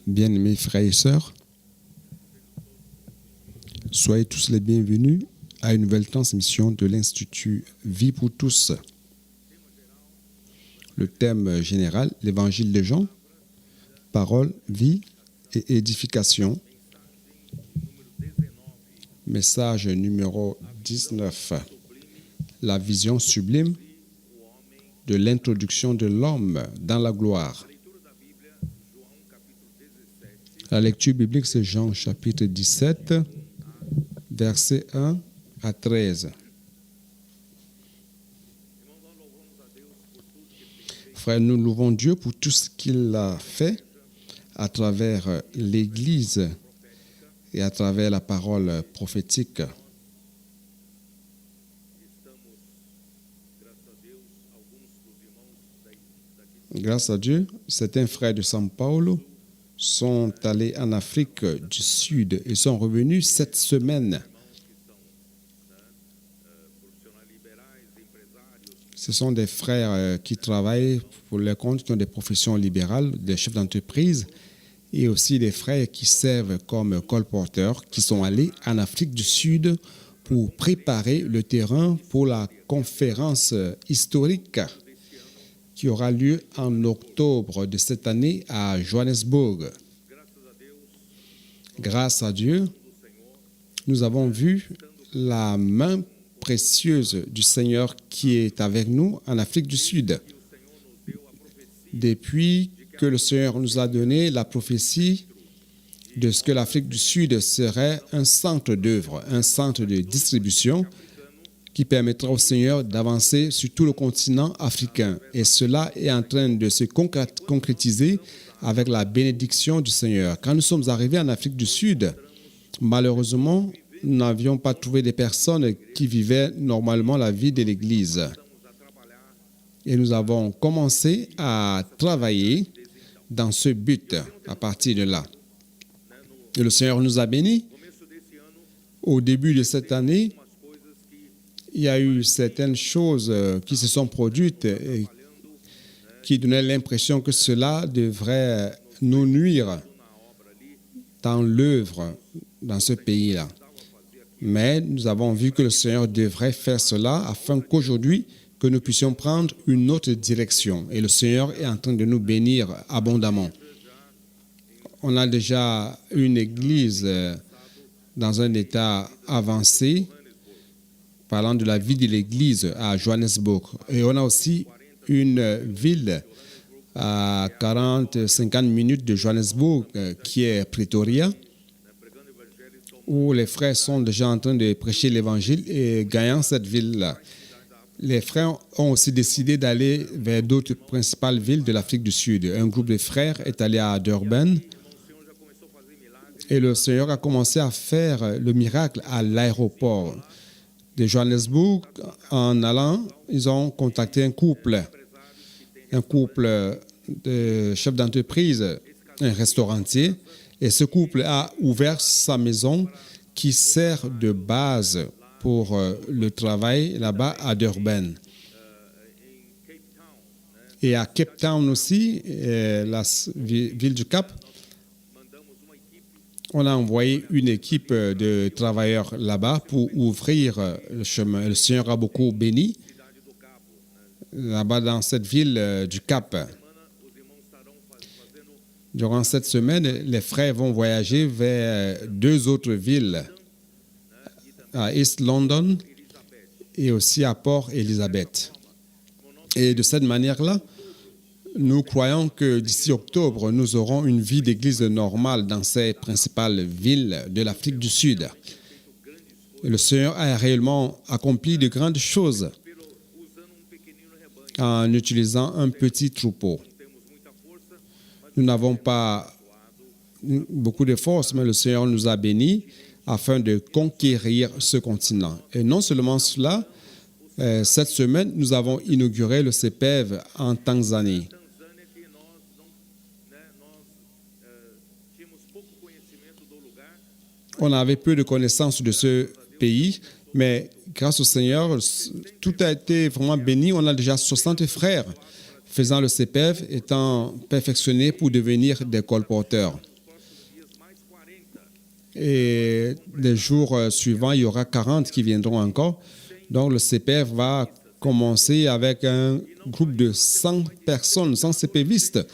Bien-aimés frères et sœurs, soyez tous les bienvenus à une nouvelle transmission de l'Institut Vie pour tous. Le thème général, l'Évangile de Jean, parole, vie et édification. Message numéro 19. La vision sublime de l'introduction de l'homme dans la gloire. La lecture biblique, c'est Jean chapitre 17, versets 1 à 13. Frères, nous louons Dieu pour tout ce qu'il a fait à travers l'Église et à travers la parole prophétique. Grâce à Dieu, certains frères de São Paulo sont allés en Afrique du Sud et sont revenus cette semaine. Ce sont des frères qui travaillent pour leur compte, qui ont des professions libérales, des chefs d'entreprise, et aussi des frères qui servent comme colporteurs, qui sont allés en Afrique du Sud pour préparer le terrain pour la conférence historique qui aura lieu en octobre de cette année à Johannesburg. Grâce à Dieu, nous avons vu la main précieuse du Seigneur qui est avec nous en Afrique du Sud. Depuis que le Seigneur nous a donné la prophétie de ce que l'Afrique du Sud serait un centre d'œuvre, un centre de distribution qui permettra au Seigneur d'avancer sur tout le continent africain. Et cela est en train de se concrétiser avec la bénédiction du Seigneur. Quand nous sommes arrivés en Afrique du Sud, malheureusement, nous n'avions pas trouvé des personnes qui vivaient normalement la vie de l'Église. Et nous avons commencé à travailler dans ce but à partir de là. Et le Seigneur nous a bénis. Au début de cette année, il y a eu certaines choses qui se sont produites et qui donnaient l'impression que cela devrait nous nuire dans l'œuvre dans ce pays-là. Mais nous avons vu que le Seigneur devrait faire cela afin qu'aujourd'hui, que nous puissions prendre une autre direction. Et le Seigneur est en train de nous bénir abondamment. On a déjà une église dans un état avancé, parlant de la vie de l'Église à Johannesburg. Et on a aussi une ville à 40-50 minutes de Johannesburg qui est Pretoria, où les frères sont déjà en train de prêcher l'Évangile et gagnant cette ville-là. Les frères ont aussi décidé d'aller vers d'autres principales villes de l'Afrique du Sud. Un groupe de frères est allé à Durban et le Seigneur a commencé à faire le miracle à l'aéroport de Johannesburg. En allant, ils ont contacté un couple de chefs d'entreprise, un restaurancier, et ce couple a ouvert sa maison qui sert de base pour le travail là-bas à Durban. Et à Cape Town aussi, la ville du Cap, on a envoyé une équipe de travailleurs là-bas pour ouvrir le chemin. Le Seigneur a beaucoup béni là-bas dans cette ville du Cap. Durant cette semaine, les frères vont voyager vers deux autres villes, à East London et aussi à Port Elizabeth. Et de cette manière-là, nous croyons que d'ici octobre, nous aurons une vie d'église normale dans ces principales villes de l'Afrique du Sud. Et le Seigneur a réellement accompli de grandes choses en utilisant un petit troupeau. Nous n'avons pas beaucoup de force, mais le Seigneur nous a bénis afin de conquérir ce continent. Et non seulement cela, cette semaine, nous avons inauguré le CEPEV en Tanzanie. On avait peu de connaissances de ce pays, mais grâce au Seigneur, tout a été vraiment béni. On a déjà 60 frères faisant le CPF, étant perfectionnés pour devenir des colporteurs. Et les jours suivants, il y aura 40 qui viendront encore. Donc, le CPF va commencer avec un groupe de 100 personnes, 100 CPVistes.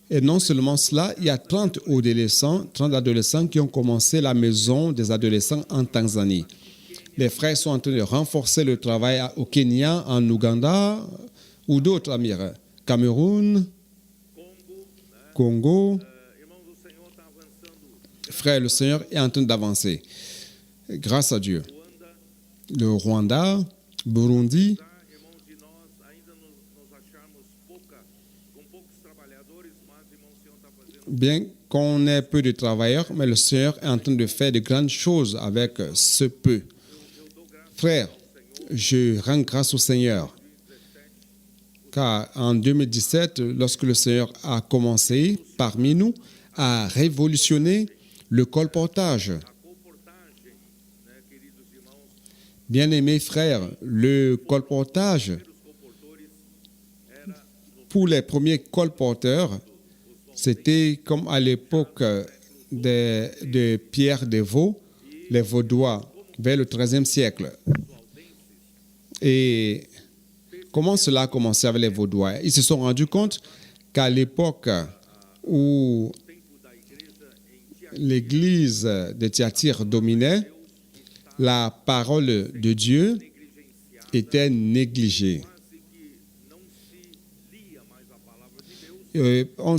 Et non seulement cela, il y a 30 adolescents qui ont commencé la maison des adolescents en Tanzanie. Les frères sont en train de renforcer le travail au Kenya, en Ouganda ou d'autres, Amir. Cameroun, Congo. Frère, le Seigneur est en train d'avancer. Grâce à Dieu. Le Rwanda, Burundi. Bien qu'on ait peu de travailleurs, mais le Seigneur est en train de faire de grandes choses avec ce peu. Frère, je rends grâce au Seigneur. Car en 2017, lorsque le Seigneur a commencé parmi nous à révolutionner le colportage. Bien-aimés frères, le colportage, pour les premiers colporteurs, c'était comme à l'époque de Pierre de Vaux, les Vaudois, vers le XIIIe siècle. Et comment cela a commencé avec les Vaudois? Ils se sont rendus compte qu'à l'époque où l'église de Thyatire dominait, la parole de Dieu était négligée. On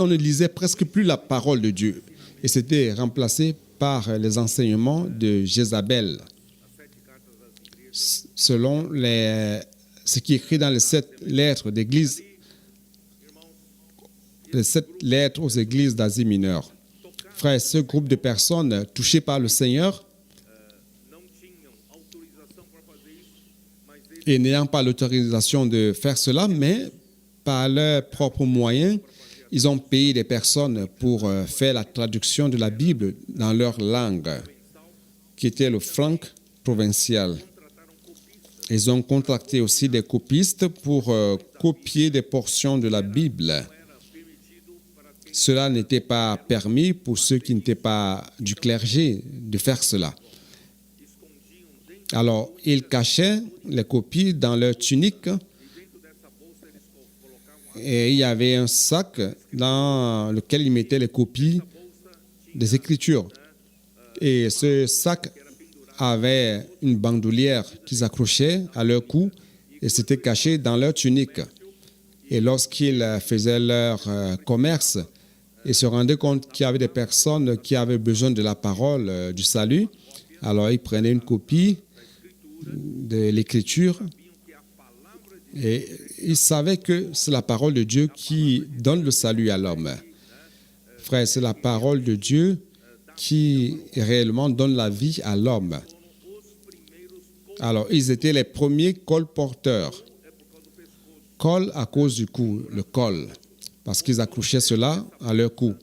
ne lisait presque plus la parole de Dieu et c'était remplacé par les enseignements de Jézabel. Selon ce qui est écrit dans les 7 lettres d'église, les 7 lettres aux églises d'Asie mineure. Frère, ce groupe de personnes touchées par le Seigneur et n'ayant pas l'autorisation de faire cela, mais par leurs propres moyens, ils ont payé des personnes pour faire la traduction de la Bible dans leur langue, qui était le franc provincial. Ils ont contracté aussi des copistes pour copier des portions de la Bible. Cela n'était pas permis pour ceux qui n'étaient pas du clergé de faire cela. Alors, ils cachaient les copies dans leur tunique et il y avait un sac dans lequel ils mettaient les copies des Écritures. Et ce sac avait une bandoulière qu'ils accrochaient à leur cou et c'était caché dans leur tunique. Et lorsqu'ils faisaient leur commerce, ils se rendaient compte qu'il y avait des personnes qui avaient besoin de la parole du salut. Alors, ils prenaient une copie de l'Écriture et ils savaient que c'est la parole de Dieu qui donne le salut à l'homme. Frère, c'est la parole de Dieu qui réellement donne la vie à l'homme. Alors, ils étaient les premiers colporteurs. Col à cause du cou, le col, parce qu'ils accrochaient cela à leur cou.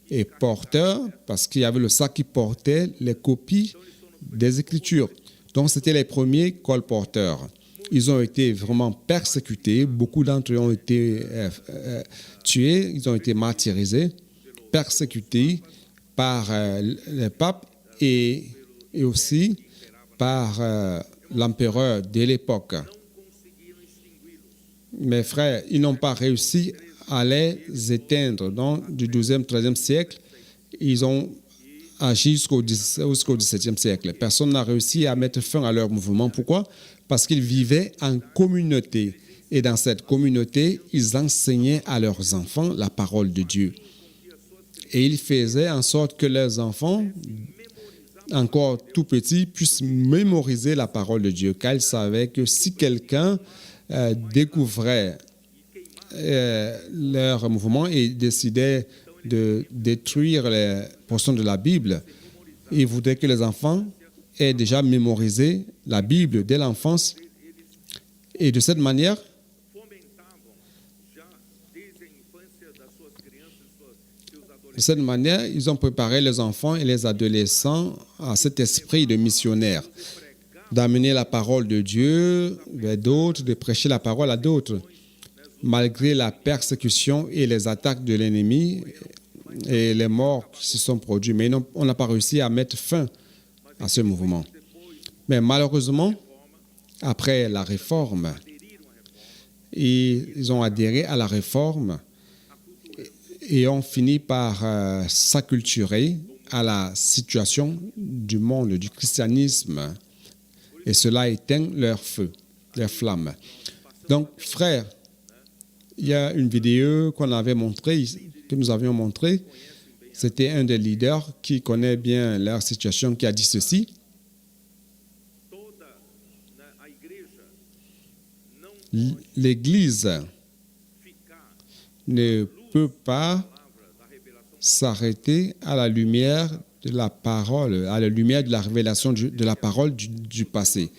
Et porteurs, parce qu'il y avait le sac qui portait les copies des Écritures. Donc, c'était les premiers colporteurs. Ils ont été vraiment persécutés. Beaucoup d'entre eux ont été tués. Ils ont été martyrisés, persécutés par les papes et aussi par l'empereur de l'époque. Mes frères, ils n'ont pas réussi à les éteindre. Donc, du XIIe, XIIIe siècle, ils ont agi jusqu'au XVIIe siècle. Personne n'a réussi à mettre fin à leur mouvement. Pourquoi? Parce qu'ils vivaient en communauté. Et dans cette communauté, ils enseignaient à leurs enfants la parole de Dieu. Et ils faisaient en sorte que leurs enfants, encore tout petits, puissent mémoriser la parole de Dieu. Car ils savaient que si quelqu'un découvrait leur mouvement et décidait de détruire les portions de la Bible, ils voudraient que les enfants aient déjà mémorisé la Bible dès l'enfance. Et de cette manière, ils ont préparé les enfants et les adolescents à cet esprit de missionnaire, d'amener la parole de Dieu vers d'autres, de prêcher la parole à d'autres. malgré la persécution et les attaques de l'ennemi et les morts qui se sont produits. Mais on n'a pas réussi à mettre fin à ce mouvement. Mais malheureusement, après la réforme, ils ont adhéré à la réforme et ont fini par s'acculturer à la situation du monde, du christianisme. Et cela éteint leur feu, leur flamme. Donc, frères, il y a une vidéo qu'on avait montrée, que nous avions montrée. C'était un des leaders qui connaît bien leur situation qui a dit ceci. L'Église ne peut pas s'arrêter à la lumière de la parole, à la lumière de la révélation de la parole du passé.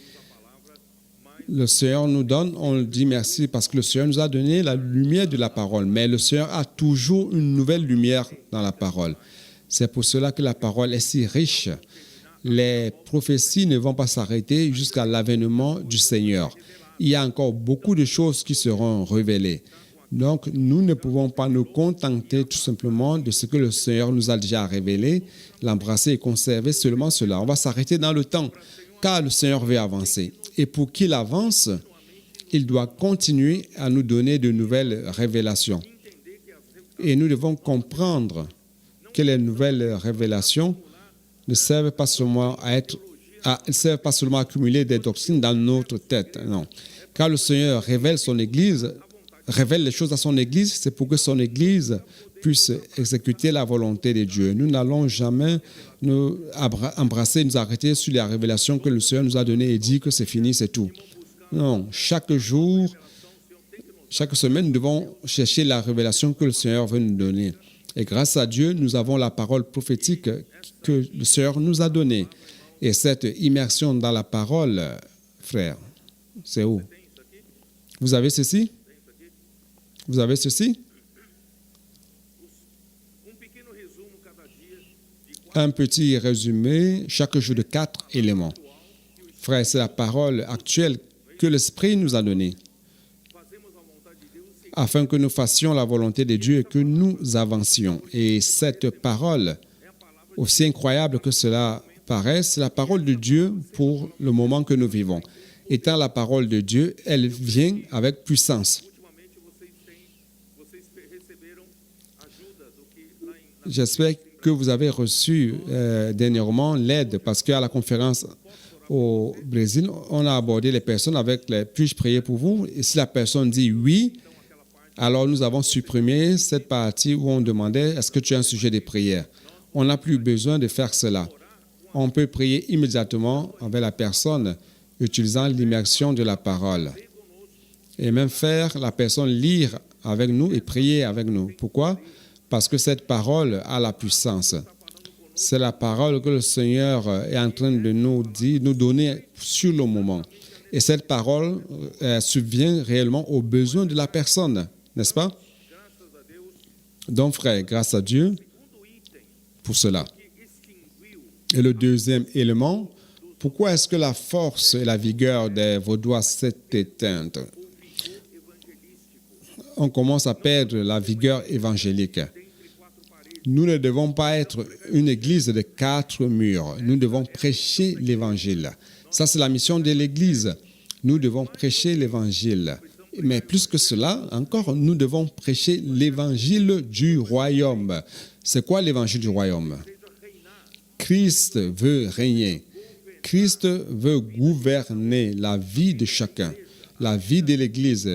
Le Seigneur nous donne, on dit merci parce que le Seigneur nous a donné la lumière de la parole, mais le Seigneur a toujours une nouvelle lumière dans la parole. C'est pour cela que la parole est si riche. Les prophéties ne vont pas s'arrêter jusqu'à l'avènement du Seigneur. Il y a encore beaucoup de choses qui seront révélées. Donc, nous ne pouvons pas nous contenter tout simplement de ce que le Seigneur nous a déjà révélé, l'embrasser et conserver seulement cela. On va s'arrêter dans le temps, car le Seigneur veut avancer. Et pour qu'il avance, il doit continuer à nous donner de nouvelles révélations. Et nous devons comprendre que les nouvelles révélations ne servent pas seulement à accumuler des doctrines dans notre tête, non. Car le Seigneur révèle son Église, révèle les choses à son Église, c'est pour que son Église puisse exécuter la volonté de Dieu. Nous n'allons jamais nous embrasser, nous arrêter sur les révélations que le Seigneur nous a données et dire que c'est fini, c'est tout. Non, chaque jour, chaque semaine, nous devons chercher la révélation que le Seigneur veut nous donner. Et grâce à Dieu, nous avons la parole prophétique que le Seigneur nous a donnée. Et cette immersion dans la parole, frère, c'est où? Vous avez ceci? Vous avez ceci? Un petit résumé, chaque jour de 4 éléments. Frère, c'est la parole actuelle que l'Esprit nous a donnée, afin que nous fassions la volonté de Dieu et que nous avancions. Et cette parole, aussi incroyable que cela paraisse, c'est la parole de Dieu pour le moment que nous vivons. Étant la parole de Dieu, elle vient avec puissance. J'espère que vous avez reçu dernièrement l'aide parce qu'à la conférence au Brésil, on a abordé les personnes avec les « puis-je prier pour vous ?» Et si la personne dit « oui », alors nous avons supprimé cette partie où on demandait « est-ce que tu as un sujet de prière ?» On n'a plus besoin de faire cela. On peut prier immédiatement avec la personne utilisant l'immersion de la parole. Et même faire la personne lire avec nous et prier avec nous. Pourquoi? Parce que cette parole a la puissance. C'est la parole que le Seigneur est en train de nous dire, nous donner sur le moment. Et cette parole subvient réellement aux besoins de la personne, n'est-ce pas? Donc, frère, grâce à Dieu pour cela. Et le deuxième élément, pourquoi est-ce que la force et la vigueur des Vaudois s'est éteinte? On commence à perdre la vigueur évangélique. Nous ne devons pas être une église de 4 murs. Nous devons prêcher l'évangile. Ça, c'est la mission de l'église. Nous devons prêcher l'évangile. Mais plus que cela, encore, nous devons prêcher l'évangile du royaume. C'est quoi l'évangile du royaume? Christ veut régner. Christ veut gouverner la vie de chacun, la vie de l'Église,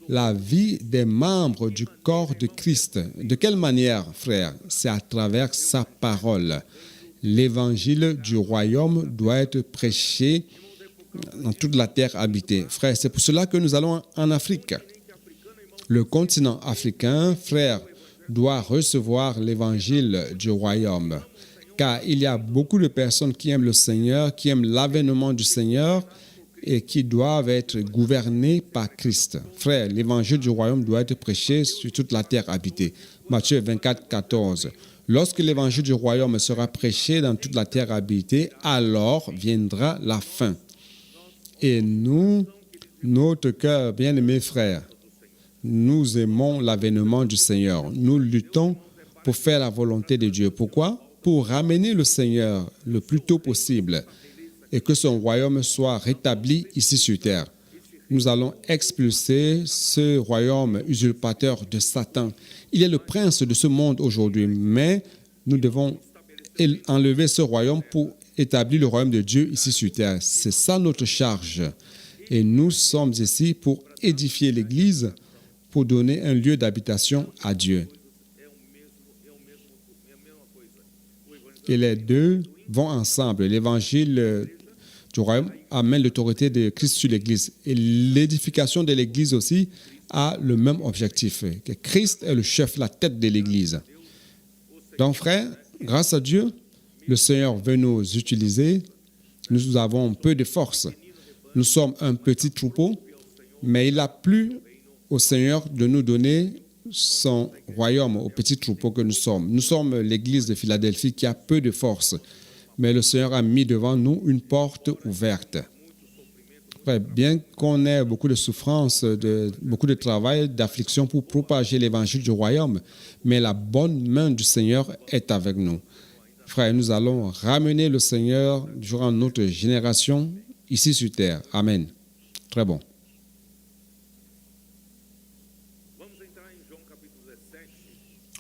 la vie des membres du corps de Christ. De quelle manière, frère? C'est à travers sa parole. L'évangile du royaume doit être prêché dans toute la terre habitée. Frère, c'est pour cela que nous allons en Afrique. Le continent africain, frère, doit recevoir l'évangile du royaume. Car il y a beaucoup de personnes qui aiment le Seigneur, qui aiment l'avènement du Seigneur et qui doivent être gouvernées par Christ. Frère, l'évangile du royaume doit être prêché sur toute la terre habitée. Matthieu 24, 14. Lorsque l'évangile du royaume sera prêché dans toute la terre habitée, alors viendra la fin. Et nous, notre cœur, bien-aimés frères, nous aimons l'avènement du Seigneur. Nous luttons pour faire la volonté de Dieu. Pourquoi? Pour ramener le Seigneur le plus tôt possible et que son royaume soit rétabli ici sur terre. Nous allons expulser ce royaume usurpateur de Satan. Il est le prince de ce monde aujourd'hui, mais nous devons enlever ce royaume pour établir le royaume de Dieu ici sur terre. C'est ça notre charge. Et nous sommes ici pour édifier l'Église, pour donner un lieu d'habitation à Dieu. Et les deux vont ensemble. L'évangile du royaume amène l'autorité de Christ sur l'Église. Et l'édification de l'Église aussi a le même objectif, que Christ est le chef, la tête de l'Église. Donc, frères, grâce à Dieu, le Seigneur veut nous utiliser. Nous avons peu de force. Nous sommes un petit troupeau, mais il a plu au Seigneur de nous donner son royaume, au petit troupeau que nous sommes. Nous sommes l'Église de Philadelphie qui a peu de force, mais le Seigneur a mis devant nous une porte ouverte. Bien qu'on ait beaucoup de souffrances, beaucoup de travail, d'affliction pour propager l'évangile du royaume, mais la bonne main du Seigneur est avec nous. Frères, nous allons ramener le Seigneur durant notre génération ici sur terre. Amen. Très bon.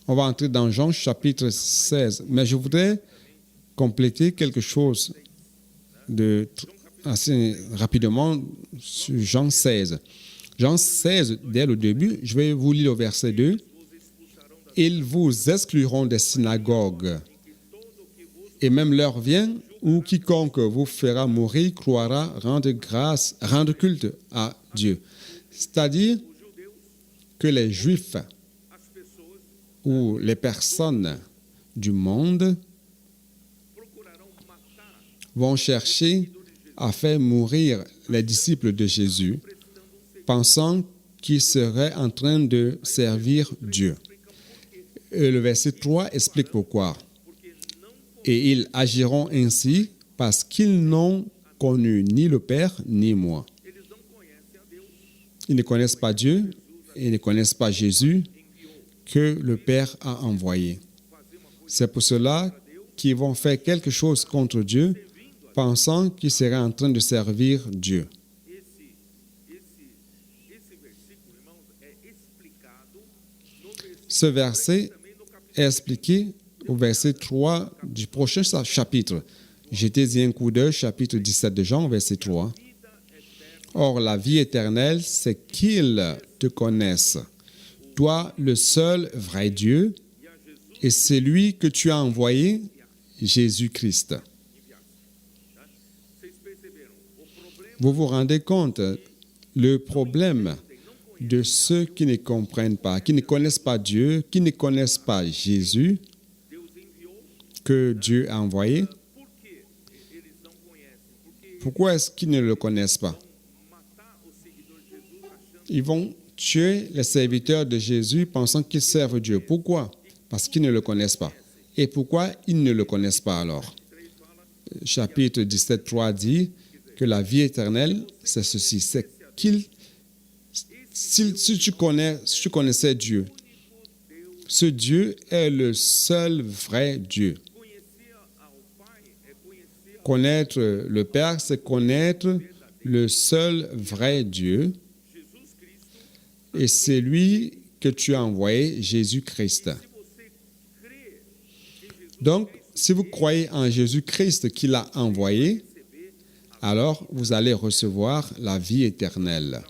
On va entrer dans Jean chapitre 16, mais je voudrais compléter quelque chose assez rapidement sur Jean 16. Jean 16, dès le début, je vais vous lire le verset 2. « Ils vous excluront des synagogues, et même l'heure vient où quiconque vous fera mourir croira rendre culte à Dieu. » C'est-à-dire que les Juifs ou les personnes du monde vont chercher à faire mourir les disciples de Jésus, pensant qu'ils seraient en train de servir Dieu. Et le verset 3 explique pourquoi. Et ils agiront ainsi parce qu'ils n'ont connu ni le Père ni moi. Ils ne connaissent pas Dieu, ils ne connaissent pas Jésus que le Père a envoyé. C'est pour cela qu'ils vont faire quelque chose contre Dieu, pensant qu'ils seraient en train de servir Dieu. Ce verset est expliqué au verset 3 du prochain chapitre. Jetez-y un coup d'œil, chapitre 17 de Jean, verset 3. Or, la vie éternelle, c'est qu'ils te connaissent, toi, le seul vrai Dieu, et celui que tu as envoyé, Jésus-Christ. Vous vous rendez compte, le problème de ceux qui ne comprennent pas, qui ne connaissent pas Dieu, qui ne connaissent pas Jésus, que Dieu a envoyé. Pourquoi est-ce qu'ils ne le connaissent pas? Ils vont tuer les serviteurs de Jésus pensant qu'ils servent Dieu. Pourquoi? Parce qu'ils ne le connaissent pas. Et pourquoi ils ne le connaissent pas alors? Chapitre 17, 3 dit que la vie éternelle, c'est ceci, c'est qu'il, si tu connaissais Dieu, ce Dieu est le seul vrai Dieu. Connaître le Père, c'est connaître le seul vrai Dieu, et c'est lui que tu as envoyé, Jésus-Christ. Donc, si vous croyez en Jésus-Christ qu'il a envoyé, alors vous allez recevoir la vie éternelle.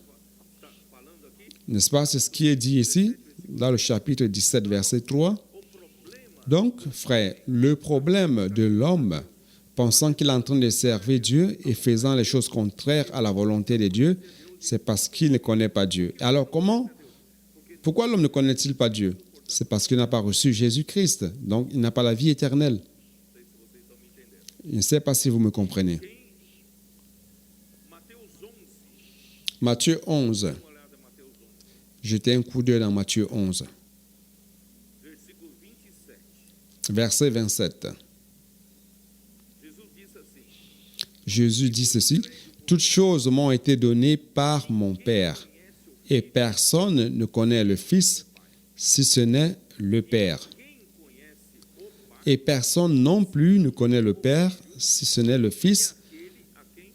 N'est-ce pas? C'est ce qui est dit ici, dans le chapitre 17, verset 3. Donc, frère, le problème de l'homme, pensant qu'il est en train de servir Dieu et faisant les choses contraires à la volonté de Dieu, c'est parce qu'il ne connaît pas Dieu. Alors, pourquoi l'homme ne connaît-il pas Dieu? C'est parce qu'il n'a pas reçu Jésus-Christ. Donc, il n'a pas la vie éternelle. Je ne sais pas si vous me comprenez. Matthieu 11. Jetez un coup d'œil dans Matthieu 11. Verset 27. Jésus dit ceci. « Toutes choses m'ont été données par mon Père. Et personne ne connaît le Fils si ce n'est le Père. Et personne non plus ne connaît le Père si ce n'est le Fils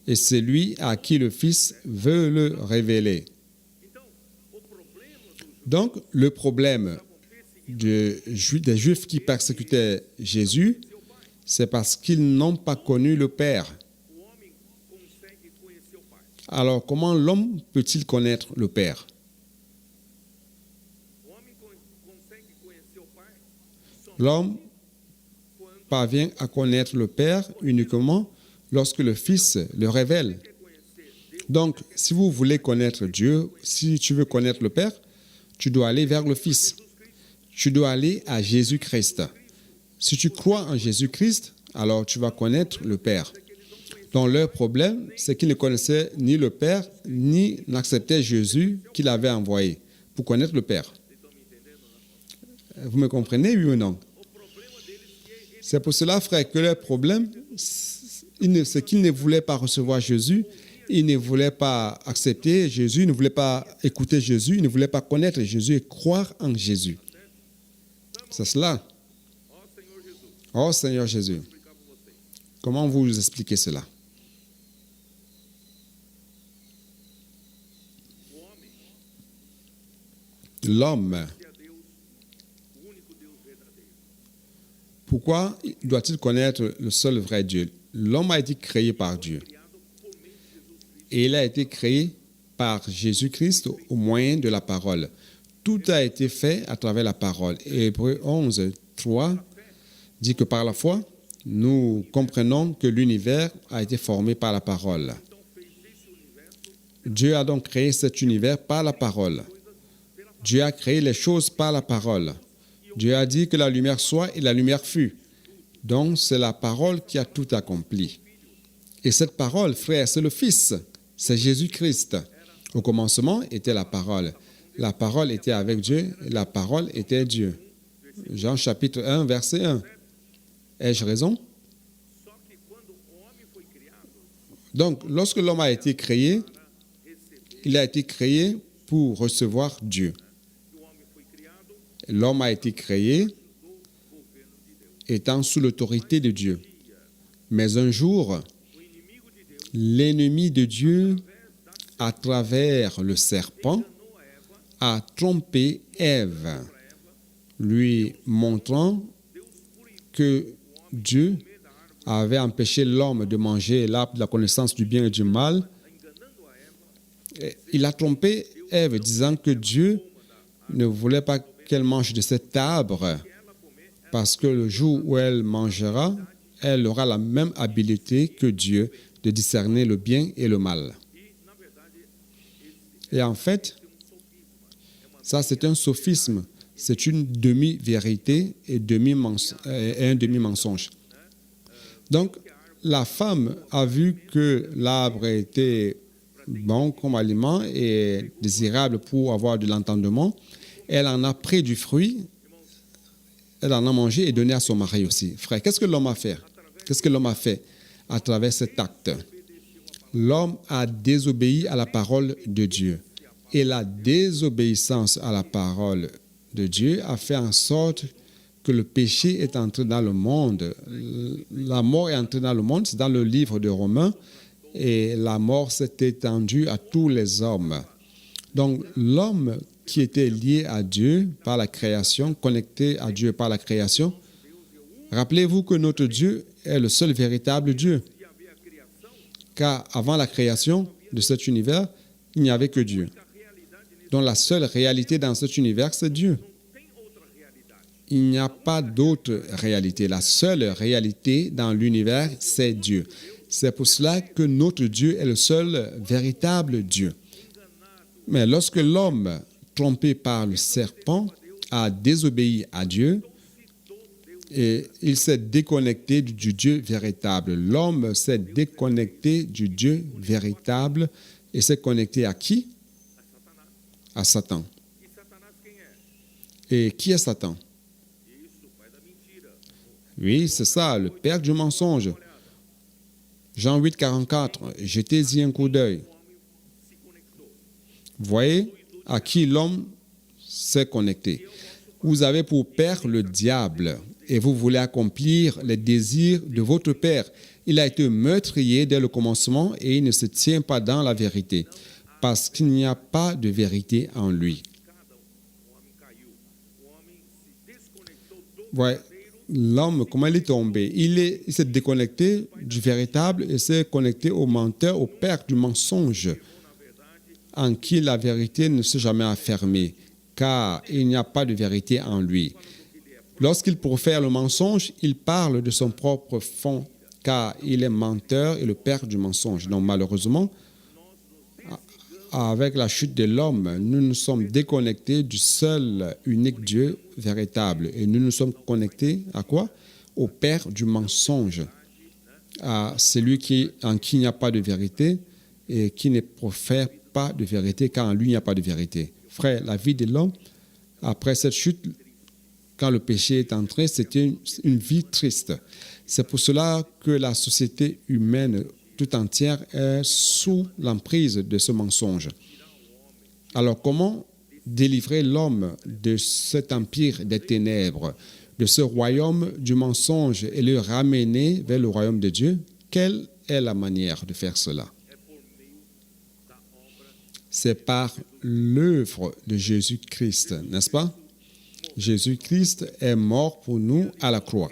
et celui à qui le Fils veut le révéler. Donc, le problème des Juifs qui persécutaient Jésus, c'est parce qu'ils n'ont pas connu le Père. Alors, comment l'homme peut-il connaître le Père? L'homme parvient à connaître le Père uniquement lorsque le Fils le révèle. Donc, si vous voulez connaître Dieu, si tu veux connaître le Père, tu dois aller vers le Fils. Tu dois aller à Jésus-Christ. Si tu crois en Jésus-Christ, alors tu vas connaître le Père. Donc, leur problème, c'est qu'ils ne connaissaient ni le Père, ni n'acceptaient Jésus qu'il avait envoyé pour connaître le Père. Vous me comprenez, oui ou non? C'est pour cela, frère, que leur problème, c'est qu'ils ne voulaient pas recevoir Jésus, ils ne voulaient pas accepter Jésus, ils ne voulaient pas écouter Jésus, ils ne voulaient pas connaître Jésus et croire en Jésus. C'est cela. Oh Seigneur Jésus, comment vous expliquez cela? L'homme, pourquoi doit-il connaître le seul vrai Dieu? L'homme a été créé par Dieu. Et il a été créé par Jésus-Christ au moyen de la parole. Tout a été fait à travers la parole. Et Hébreux 11, 3 dit que par la foi, nous comprenons que l'univers a été formé par la parole. Dieu a donc créé cet univers par la parole. Dieu a créé les choses par la parole. Dieu a dit que la lumière soit et la lumière fut. Donc, c'est la parole qui a tout accompli. Et cette parole, frère, c'est le Fils, c'est Jésus-Christ. Au commencement était la parole. La parole était avec Dieu et la parole était Dieu. Jean chapitre 1, verset 1. Ai-je raison? Donc, lorsque l'homme a été créé, il a été créé pour recevoir Dieu. L'homme a été créé étant sous l'autorité de Dieu. Mais un jour, l'ennemi de Dieu, à travers le serpent, a trompé Ève, lui montrant que Dieu avait empêché l'homme de manger l'arbre de la connaissance du bien et du mal. Il a trompé Ève, disant que Dieu ne voulait pas qu'elle mange de cet arbre, parce que le jour où elle mangera, elle aura la même habileté que Dieu de discerner le bien et le mal. Et en fait, ça c'est un sophisme, c'est une demi-vérité et un demi-mensonge. Donc, la femme a vu que l'arbre était bon comme aliment et désirable pour avoir de l'entendement. Elle en a pris du fruit, elle en a mangé et donné à son mari aussi. Frère, qu'est-ce que l'homme a fait? Qu'est-ce que l'homme a fait à travers cet acte? L'homme a désobéi à la parole de Dieu. Et la désobéissance à la parole de Dieu a fait en sorte que le péché est entré dans le monde. La mort est entrée dans le monde, c'est dans le livre de Romains, et la mort s'est étendue à tous les hommes. Donc, l'homme qui était lié à Dieu par la création, connecté à Dieu par la création, rappelez-vous que notre Dieu est le seul véritable Dieu. Car avant la création de cet univers, il n'y avait que Dieu. Donc la seule réalité dans cet univers, c'est Dieu. Il n'y a pas d'autre réalité. La seule réalité dans l'univers, c'est Dieu. C'est pour cela que notre Dieu est le seul véritable Dieu. Mais lorsque l'homme, trompé par le serpent, a désobéi à Dieu, et il s'est déconnecté du Dieu véritable. L'homme s'est déconnecté du Dieu véritable et s'est connecté à qui? À Satan. Et qui est Satan? Oui, c'est ça, le père du mensonge. Jean 8, 44, jetez-y un coup d'œil. Voyez, à qui l'homme s'est connecté. Vous avez pour père le diable et vous voulez accomplir les désirs de votre père. Il a été meurtrier dès le commencement et il ne se tient pas dans la vérité parce qu'il n'y a pas de vérité en lui. Ouais, l'homme, comment il est tombé? Il s'est déconnecté du véritable et s'est connecté au menteur, au père du mensonge, en qui la vérité ne s'est jamais affermée, car il n'y a pas de vérité en lui. Lorsqu'il profère le mensonge, il parle de son propre fond, car il est menteur et le père du mensonge. Donc malheureusement, avec la chute de l'homme, nous nous sommes déconnectés du seul unique Dieu véritable. Et nous nous sommes connectés à quoi? Au père du mensonge, à celui en qui il n'y a pas de vérité et qui ne profère pas de vérité, car en lui il n'y a pas de vérité. Frère, la vie de l'homme, après cette chute, quand le péché est entré, c'était une vie triste. C'est pour cela que la société humaine tout entière est sous l'emprise de ce mensonge. Alors, comment délivrer l'homme de cet empire des ténèbres, de ce royaume du mensonge et le ramener vers le royaume de Dieu? Quelle est la manière de faire cela? C'est par l'œuvre de Jésus-Christ, n'est-ce pas? Jésus-Christ est mort pour nous à la croix.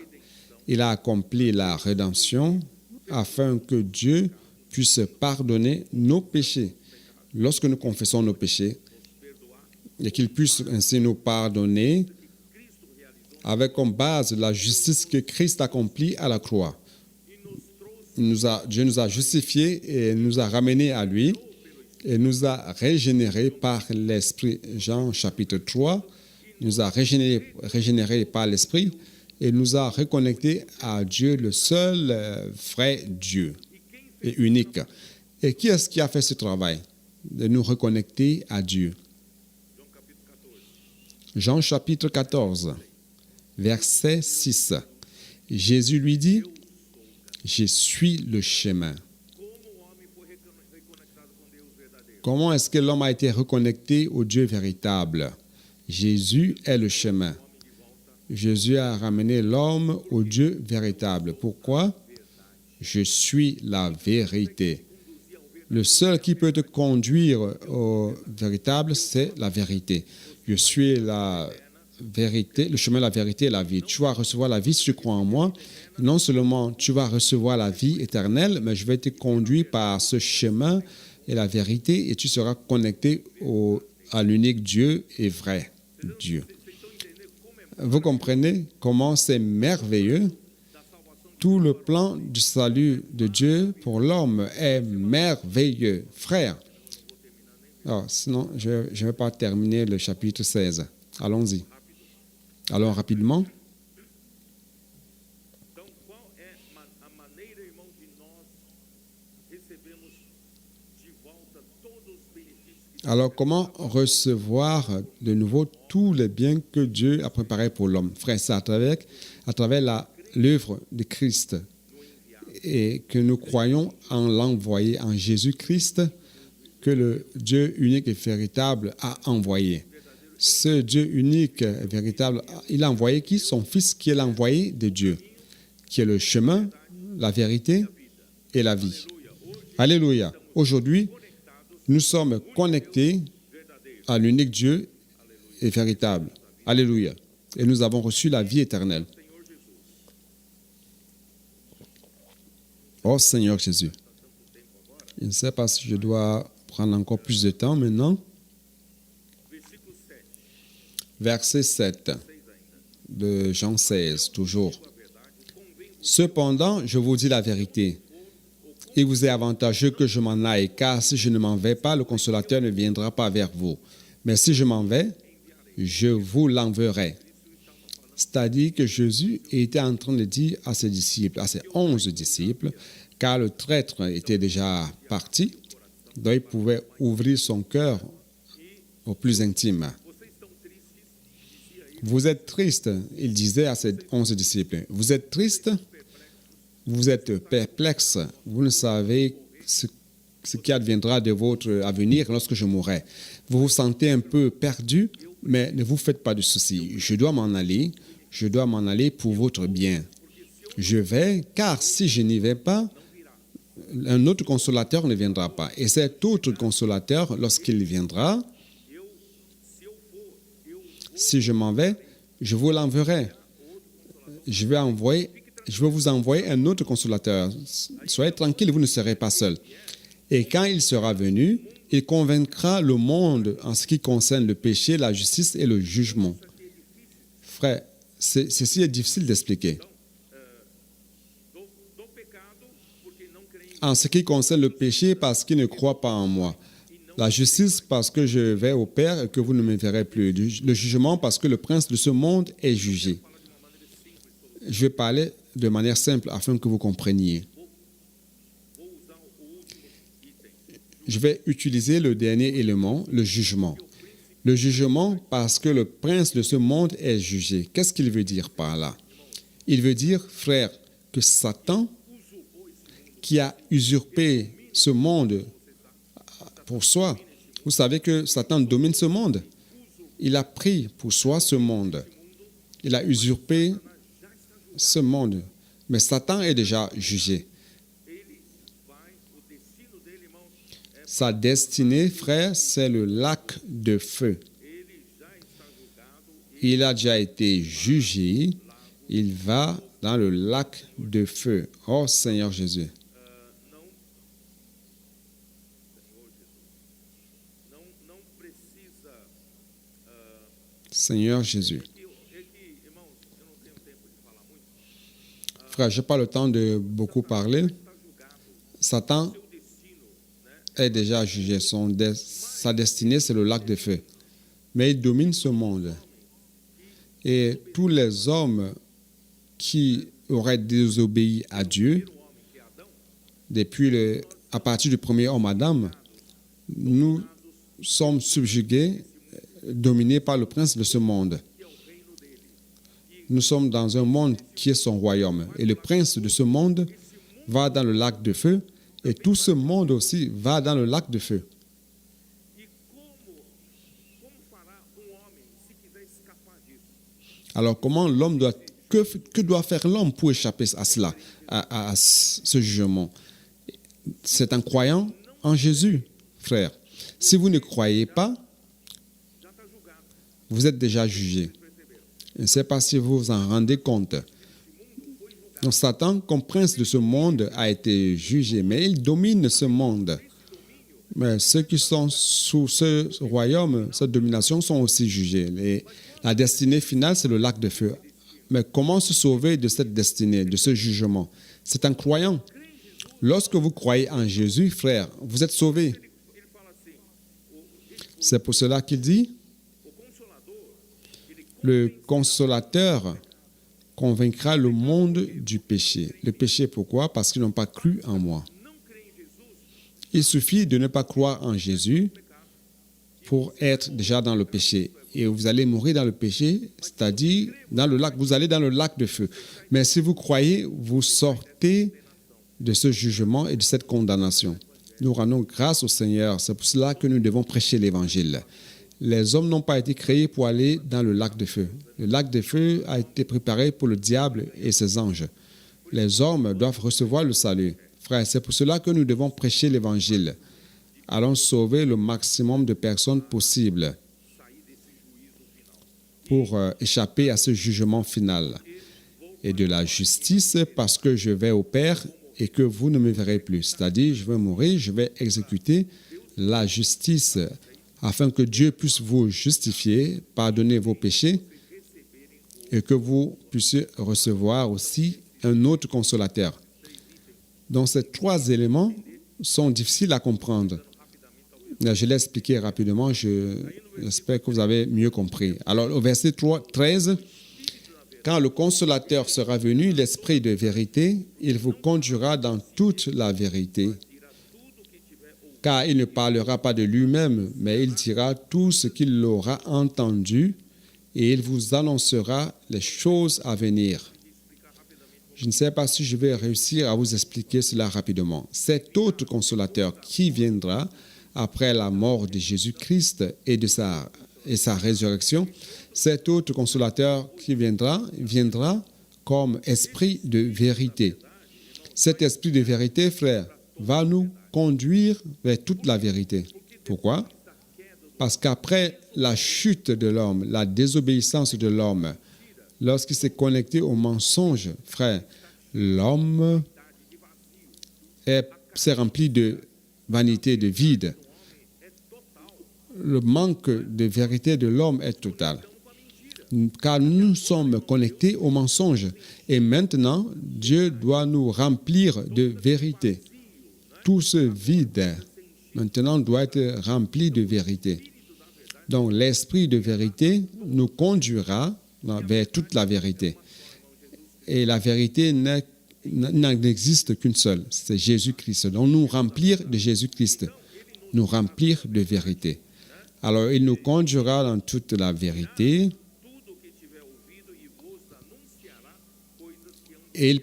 Il a accompli la rédemption afin que Dieu puisse pardonner nos péchés. Lorsque nous confessons nos péchés, et qu'il puisse ainsi nous pardonner avec comme base la justice que Christ accomplit à la croix. Dieu nous a justifiés et nous a ramenés à lui et nous a régénérés par l'Esprit. Jean chapitre 3, nous a régénérés par l'Esprit et nous a reconnectés à Dieu, le seul vrai Dieu et unique. Et qui est-ce qui a fait ce travail de nous reconnecter à Dieu? Jean chapitre 14, verset 6. Jésus lui dit, « Je suis le chemin. » Comment est-ce que l'homme a été reconnecté au Dieu véritable? Jésus est le chemin. Jésus a ramené l'homme au Dieu véritable. Pourquoi? Je suis la vérité. Le seul qui peut te conduire au véritable, c'est la vérité. Je suis la vérité, le chemin, la vérité et la vie. Tu vas recevoir la vie si tu crois en moi. Non seulement tu vas recevoir la vie éternelle, mais je vais te conduire par ce chemin et la vérité et tu seras connecté à l'unique Dieu et vrai Dieu. Vous comprenez comment c'est merveilleux? Tout le plan du salut de Dieu pour l'homme est merveilleux. Frère, alors, sinon, je ne vais pas terminer le chapitre 16. Allons-y. Allons rapidement. Alors, comment recevoir de nouveau tous les biens que Dieu a préparés pour l'homme? Frère, c'est à travers l'œuvre de Christ et que nous croyons en l'envoyé, en Jésus-Christ, que le Dieu unique et véritable a envoyé. Ce Dieu unique et véritable, il a envoyé qui? Son Fils qui est l'envoyé de Dieu, qui est le chemin, la vérité et la vie. Alléluia. Aujourd'hui, nous sommes connectés à l'unique Dieu et véritable. Alléluia. Et nous avons reçu la vie éternelle. Oh Seigneur Jésus. Je ne sais pas si je dois prendre encore plus de temps maintenant. Verset 7 de Jean 16, toujours. Cependant, je vous dis la vérité. Il vous est avantageux que je m'en aille, car si je ne m'en vais pas, le Consolateur ne viendra pas vers vous. Mais si je m'en vais, je vous l'enverrai. C'est-à-dire que Jésus était en train de dire à ses disciples, à ses 11 disciples, car le traître était déjà parti, donc il pouvait ouvrir son cœur au plus intime. Vous êtes tristes, il disait à ses 11 disciples, vous êtes tristes, vous êtes perplexes, vous ne savez ce qui adviendra de votre avenir lorsque je mourrai. Vous vous sentez un peu perdu, mais ne vous faites pas de soucis. Je dois m'en aller pour votre bien. Je vais, car si je n'y vais pas, un autre consolateur ne viendra pas. Et cet autre consolateur, lorsqu'il viendra, si je m'en vais, je vous l'enverrai. Je vais vous envoyer un autre consolateur. Soyez tranquille, vous ne serez pas seul. Et quand il sera venu, il convaincra le monde en ce qui concerne le péché, la justice et le jugement. Frère, ceci est difficile d'expliquer. En ce qui concerne le péché, parce qu'il ne croit pas en moi. La justice, parce que je vais au Père et que vous ne me verrez plus. Le jugement, parce que le prince de ce monde est jugé. Je vais parler de manière simple afin que vous compreniez. Je vais utiliser le dernier élément, le jugement. Le jugement parce que le prince de ce monde est jugé. Qu'est-ce qu'il veut dire par là? Il veut dire, frère, que Satan, qui a usurpé ce monde pour soi, vous savez que Satan domine ce monde. Il a pris pour soi ce monde. Il a usurpé ce monde. Mais Satan est déjà jugé. Sa destinée, frère, c'est le lac de feu. Il a déjà été jugé. Il va dans le lac de feu. Oh Seigneur Jésus. Seigneur Jésus. Frère, je n'ai pas le temps de beaucoup parler. Satan est déjà jugé. Sa destinée, c'est le lac de feu. Mais il domine ce monde. Et tous les hommes qui auraient désobéi à Dieu, à partir du premier homme Adam, nous sommes subjugués, dominés par le prince de ce monde. Nous sommes dans un monde qui est son royaume. Et le prince de ce monde va dans le lac de feu. Et tout ce monde aussi va dans le lac de feu. Alors, que doit faire l'homme pour échapper à cela, à ce jugement? C'est en croyant en Jésus, frère. Si vous ne croyez pas, vous êtes déjà jugé. Je ne sais pas si vous vous en rendez compte. Donc, Satan, comme prince de ce monde, a été jugé, mais il domine ce monde. Mais ceux qui sont sous ce royaume, cette domination, sont aussi jugés. La destinée finale, c'est le lac de feu. Mais comment se sauver de cette destinée, de ce jugement? C'est en croyant. Lorsque vous croyez en Jésus, frère, vous êtes sauvés. C'est pour cela qu'il dit, le consolateur convaincra le monde du péché. Le péché, pourquoi? Parce qu'ils n'ont pas cru en moi. Il suffit de ne pas croire en Jésus pour être déjà dans le péché. Et vous allez mourir dans le péché, c'est-à-dire dans le lac. Vous allez dans le lac de feu. Mais si vous croyez, vous sortez de ce jugement et de cette condamnation. Nous rendons grâce au Seigneur. C'est pour cela que nous devons prêcher l'Évangile. Les hommes n'ont pas été créés pour aller dans le lac de feu. Le lac de feu a été préparé pour le diable et ses anges. Les hommes doivent recevoir le salut. Frères, c'est pour cela que nous devons prêcher l'Évangile. Allons sauver le maximum de personnes possible pour échapper à ce jugement final. Et de la justice, parce que je vais au Père et que vous ne me verrez plus. C'est-à-dire, je vais mourir, je vais exécuter la justice afin que Dieu puisse vous justifier, pardonner vos péchés et que vous puissiez recevoir aussi un autre consolateur. Donc, ces trois éléments sont difficiles à comprendre. Je l'ai expliqué rapidement, j'espère que vous avez mieux compris. Alors, au verset 13, quand le consolateur sera venu, l'Esprit de vérité, il vous conduira dans toute la vérité. Car il ne parlera pas de lui-même, mais il dira tout ce qu'il aura entendu et il vous annoncera les choses à venir. Je ne sais pas si je vais réussir à vous expliquer cela rapidement. Cet autre consolateur qui viendra après la mort de Jésus-Christ et sa résurrection, cet autre consolateur qui viendra comme esprit de vérité. Cet esprit de vérité, frère, va nous conduire vers toute la vérité. Pourquoi? Parce qu'après la chute de l'homme, la désobéissance de l'homme, lorsqu'il s'est connecté au mensonge, frère, l'homme s'est rempli de vanité, de vide. Le manque de vérité de l'homme est total. Car nous sommes connectés au mensonge. Et maintenant, Dieu doit nous remplir de vérité. Tout ce vide, maintenant, doit être rempli de vérité. Donc, l'esprit de vérité nous conduira vers toute la vérité. Et la vérité n'existe qu'une seule, c'est Jésus-Christ. Donc, nous remplir de Jésus-Christ, nous remplir de vérité. Alors, il nous conduira dans toute la vérité. Et il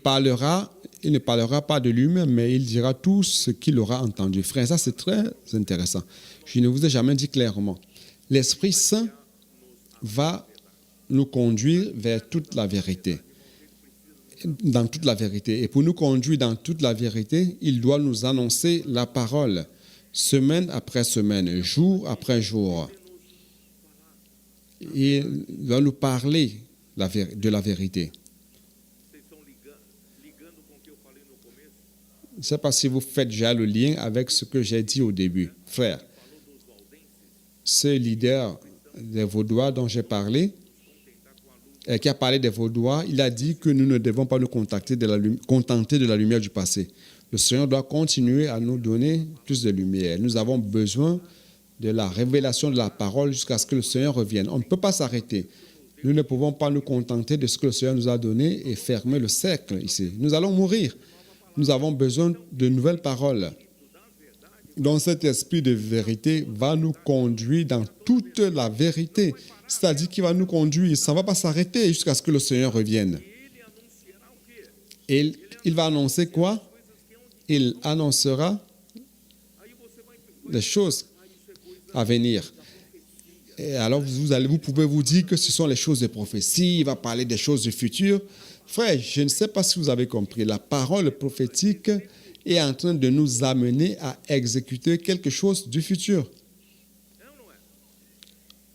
ne parlera pas de lui-même, mais il dira tout ce qu'il aura entendu. Frère, ça c'est très intéressant. Je ne vous ai jamais dit clairement. L'Esprit Saint va nous conduire vers toute la vérité. Dans toute la vérité. Et pour nous conduire dans toute la vérité, il doit nous annoncer la parole, semaine après semaine, jour après jour. Et il va nous parler de la vérité. Je ne sais pas si vous faites déjà le lien avec ce que j'ai dit au début. Frère, ce leader des Vaudois dont j'ai parlé, qui a parlé des Vaudois, il a dit que nous ne devons pas nous contenter de la lumière du passé. Le Seigneur doit continuer à nous donner plus de lumière. Nous avons besoin de la révélation de la parole jusqu'à ce que le Seigneur revienne. On ne peut pas s'arrêter. Nous ne pouvons pas nous contenter de ce que le Seigneur nous a donné et fermer le cercle ici. Nous allons mourir. Nous avons besoin de nouvelles paroles. Donc cet esprit de vérité va nous conduire dans toute la vérité. C'est-à-dire qu'il va nous conduire, ça ne va pas s'arrêter jusqu'à ce que le Seigneur revienne. Et il va annoncer quoi? Il annoncera les choses à venir. Et alors vous pouvez vous dire que ce sont les choses de prophétie, il va parler des choses du futur. Frère, je ne sais pas si vous avez compris, la parole prophétique est en train de nous amener à exécuter quelque chose du futur.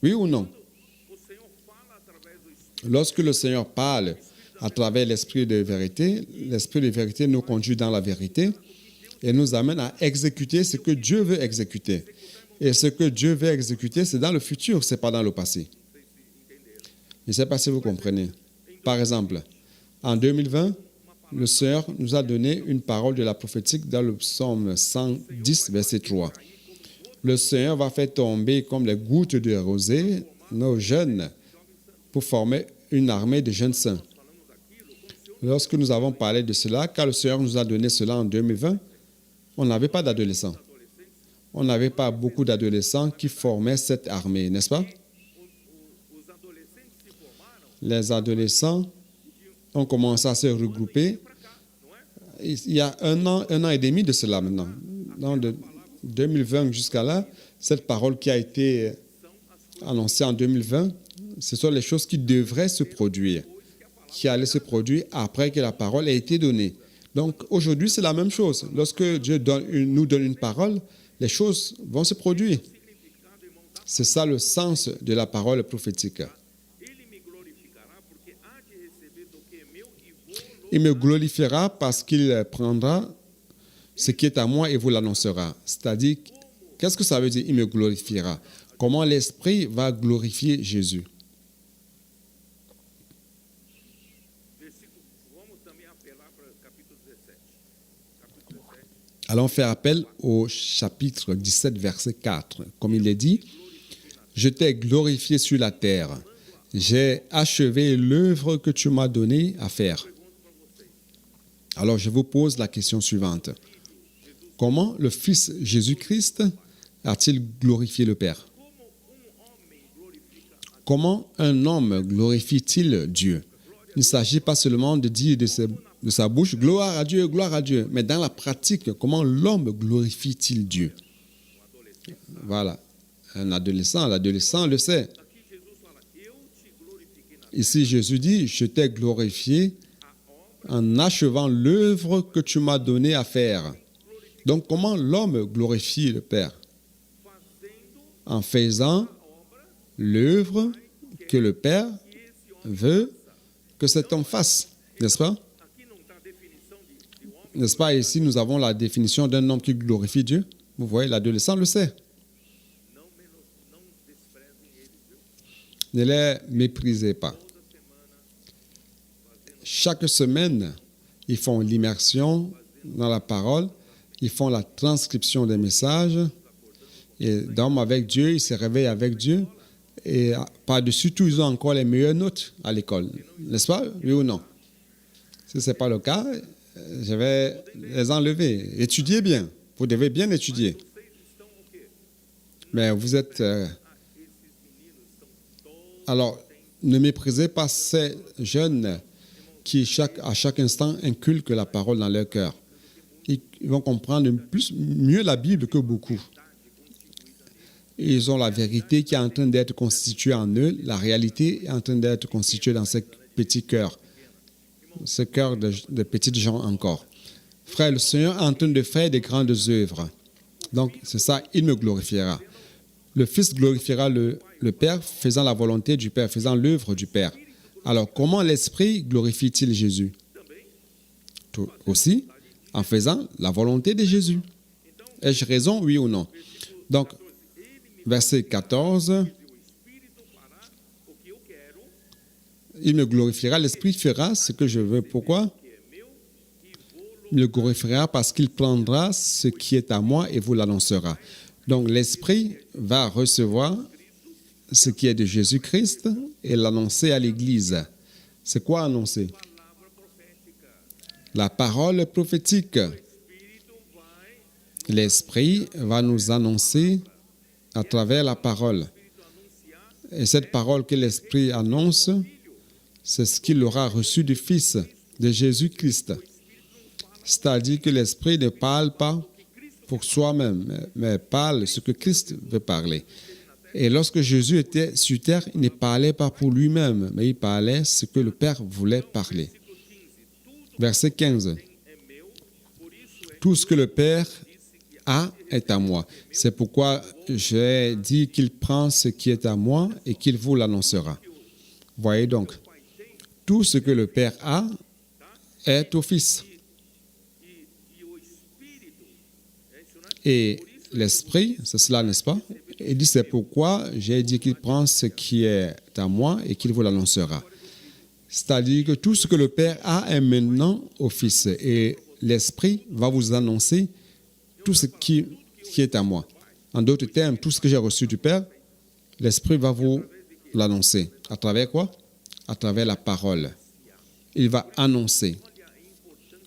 Oui ou non? Lorsque le Seigneur parle à travers l'esprit de vérité nous conduit dans la vérité et nous amène à exécuter ce que Dieu veut exécuter. Et ce que Dieu veut exécuter, c'est dans le futur, ce n'est pas dans le passé. Je ne sais pas si vous comprenez. Par exemple, en 2020, le Seigneur nous a donné une parole de la prophétique dans le psaume 110, verset 3. Le Seigneur va faire tomber comme les gouttes de rosée nos jeunes pour former une armée de jeunes saints. Lorsque nous avons parlé de cela, quand le Seigneur nous a donné cela en 2020, on n'avait pas d'adolescents. On n'avait pas beaucoup d'adolescents qui formaient cette armée, n'est-ce pas? Les adolescents ont commencé à se regrouper. Il y a un an et demi de cela maintenant. De 2020 jusqu'à là, cette parole qui a été annoncée en 2020, ce sont les choses qui devraient se produire, qui allaient se produire après que la parole ait été donnée. Donc aujourd'hui, c'est la même chose. Lorsque Dieu nous donne une parole, les choses vont se produire. C'est ça le sens de la parole prophétique. Il me glorifiera parce qu'il prendra ce qui est à moi et vous l'annoncera. C'est-à-dire, qu'est-ce que ça veut dire, il me glorifiera? Comment l'Esprit va glorifier Jésus? Allons faire appel au chapitre 17, verset 4. Comme il est dit, « Je t'ai glorifié sur la terre. J'ai achevé l'œuvre que tu m'as donnée à faire. » Alors, je vous pose la question suivante. Comment le Fils Jésus-Christ a-t-il glorifié le Père? Comment un homme glorifie-t-il Dieu? Il ne s'agit pas seulement de dire de ses de sa bouche, gloire à Dieu, gloire à Dieu. Mais dans la pratique, comment l'homme glorifie-t-il Dieu? Voilà. L'adolescent le sait. Ici, Jésus dit, je t'ai glorifié en achevant l'œuvre que tu m'as donné à faire. Donc, comment l'homme glorifie le Père? En faisant l'œuvre que le Père veut que cet homme fasse, n'est-ce pas? N'est-ce pas? Ici, nous avons la définition d'un homme qui glorifie Dieu. Vous voyez, l'adolescent le sait. Ne les méprisez pas. Chaque semaine, ils font l'immersion dans la parole, ils font la transcription des messages, et dorment avec Dieu, ils se réveillent avec Dieu, et par-dessus tout, ils ont encore les meilleures notes à l'école. N'est-ce pas? Oui ou non? Si ce n'est pas le cas, je vais les enlever. Étudiez bien. Vous devez bien étudier. Mais vous êtes... Alors, ne méprisez pas ces jeunes qui, à chaque instant, inculquent la parole dans leur cœur. Ils vont comprendre mieux la Bible que beaucoup. Ils ont la vérité qui est en train d'être constituée en eux. La réalité est en train d'être constituée dans ces petits cœurs. Ce cœur de petites gens encore. Frère, le Seigneur est en train de faire des grandes œuvres. Donc, c'est ça, il me glorifiera. Le Fils glorifiera le Père, faisant la volonté du Père, faisant l'œuvre du Père. Alors, comment l'Esprit glorifie-t-il Jésus? Aussi, en faisant la volonté de Jésus. Ai-je raison, oui ou non? Donc, verset 14, il me glorifiera, l'Esprit fera ce que je veux. Pourquoi? Il le glorifiera parce qu'il prendra ce qui est à moi et vous l'annoncera. Donc, l'Esprit va recevoir ce qui est de Jésus-Christ et l'annoncer à l'Église. C'est quoi annoncer? La parole prophétique. L'Esprit va nous annoncer à travers la parole. Et cette parole que l'Esprit annonce, c'est ce qu'il aura reçu du Fils, de Jésus-Christ. C'est-à-dire que l'Esprit ne parle pas pour soi-même, mais parle ce que Christ veut parler. Et lorsque Jésus était sur terre, il ne parlait pas pour lui-même, mais il parlait ce que le Père voulait parler. Verset 15. Tout ce que le Père a est à moi. C'est pourquoi j'ai dit qu'il prend ce qui est à moi et qu'il vous l'annoncera. Voyez donc, tout ce que le Père a est au Fils. Et l'Esprit, c'est cela, n'est-ce pas? Il dit, c'est pourquoi j'ai dit qu'il prend ce qui est à moi et qu'il vous l'annoncera. C'est-à-dire que tout ce que le Père a est maintenant au Fils. Et l'Esprit va vous annoncer tout ce qui est à moi. En d'autres termes, tout ce que j'ai reçu du Père, l'Esprit va vous l'annoncer. À travers quoi? À travers la parole. Il va annoncer.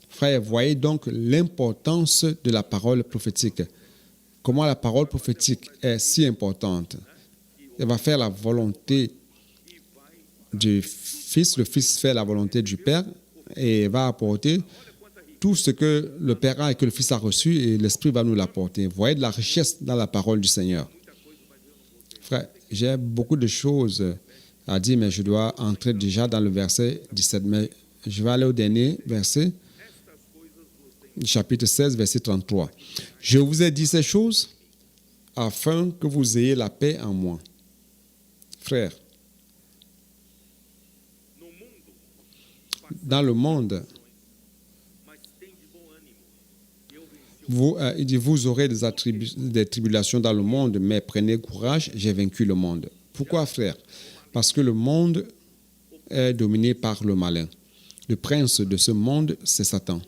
Frère, voyez donc l'importance de la parole prophétique. Comment la parole prophétique est si importante. Elle va faire la volonté du Fils. Le Fils fait la volonté du Père et va apporter tout ce que le Père a et que le Fils a reçu et l'Esprit va nous l'apporter. Vous voyez de la richesse dans la parole du Seigneur. Frère, j'ai beaucoup de choses à dire, mais je dois entrer déjà dans le verset 17. Mais je vais aller au dernier verset, chapitre 16, verset 33. Je vous ai dit ces choses afin que vous ayez la paix en moi. Frère, dans le monde, il dit, vous aurez des tribulations dans le monde, mais prenez courage, j'ai vaincu le monde. Pourquoi, frère? Parce que le monde est dominé par le malin. Le prince de ce monde, c'est Satan.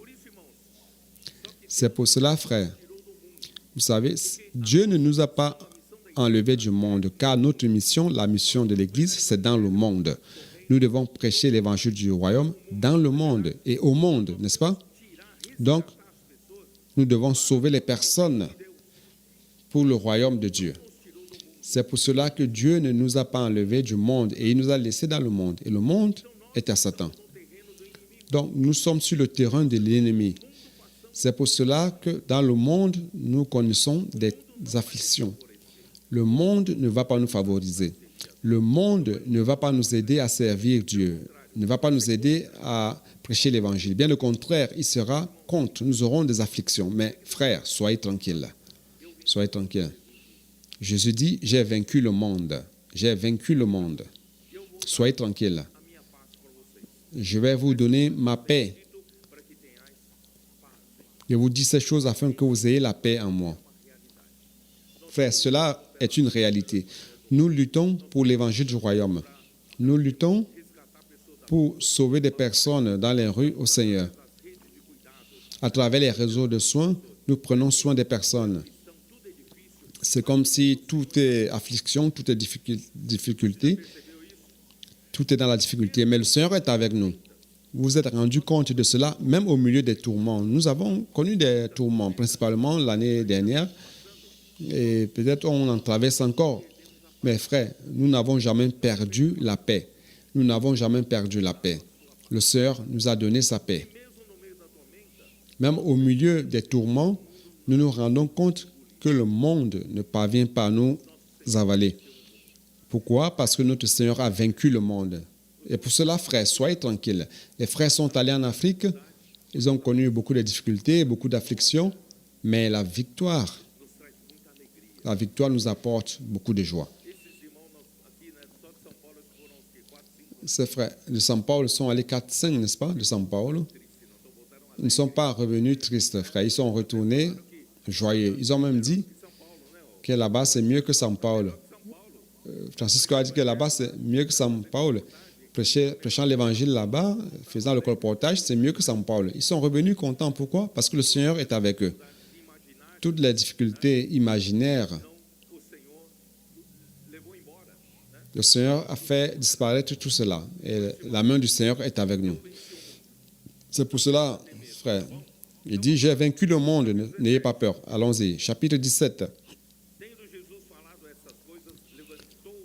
C'est pour cela, frère, vous savez, Dieu ne nous a pas enlevés du monde, car notre mission, la mission de l'Église, c'est dans le monde. Nous devons prêcher l'évangile du royaume dans le monde et au monde, n'est-ce pas? Donc, nous devons sauver les personnes pour le royaume de Dieu. C'est pour cela que Dieu ne nous a pas enlevés du monde et il nous a laissés dans le monde. Et le monde est à Satan. Donc, nous sommes sur le terrain de l'ennemi. C'est pour cela que dans le monde, nous connaissons des afflictions. Le monde ne va pas nous favoriser. Le monde ne va pas nous aider à servir Dieu, ne va pas nous aider à prêcher l'Évangile. Bien au contraire, il sera contre. Nous aurons des afflictions. Mais frères, soyez tranquilles. Soyez tranquilles. Jésus dit, j'ai vaincu le monde. J'ai vaincu le monde. Soyez tranquilles. Je vais vous donner ma paix. Je vous dis ces choses afin que vous ayez la paix en moi. Frères, cela est une réalité. Nous luttons pour l'évangile du royaume. Nous luttons pour sauver des personnes dans les rues au Seigneur. À travers les réseaux de soins, nous prenons soin des personnes. C'est comme si tout est affliction, tout est difficulté, tout est dans la difficulté. Mais le Seigneur est avec nous. Vous vous êtes rendu compte de cela, même au milieu des tourments. Nous avons connu des tourments, principalement l'année dernière, et peut-être on en traverse encore. Mais frères, nous n'avons jamais perdu la paix. Nous n'avons jamais perdu la paix. Le Seigneur nous a donné sa paix. Même au milieu des tourments, nous nous rendons compte que le monde ne parvient pas à nous avaler. Pourquoi? Parce que notre Seigneur a vaincu le monde. Et pour cela, frères, soyez tranquilles. Les frères sont allés en Afrique, ils ont connu beaucoup de difficultés, beaucoup d'afflictions, mais la victoire nous apporte beaucoup de joie. Ces frères de São Paulo sont allés 4-5, n'est-ce pas, de São Paulo. Ils ne sont pas revenus tristes, frères. Ils sont retournés joyeux. Ils ont même dit que là-bas, c'est mieux que São Paulo. Francisco a dit que là-bas, c'est mieux que São Paulo. Prêchant l'évangile là-bas, faisant le colportage, c'est mieux que São Paulo. Ils sont revenus contents. Pourquoi? Parce que le Seigneur est avec eux. Toutes les difficultés imaginaires, le Seigneur a fait disparaître tout cela. Et la main du Seigneur est avec nous. C'est pour cela, frère, il dit, j'ai vaincu le monde, n'ayez pas peur. Allons-y. Chapitre 17.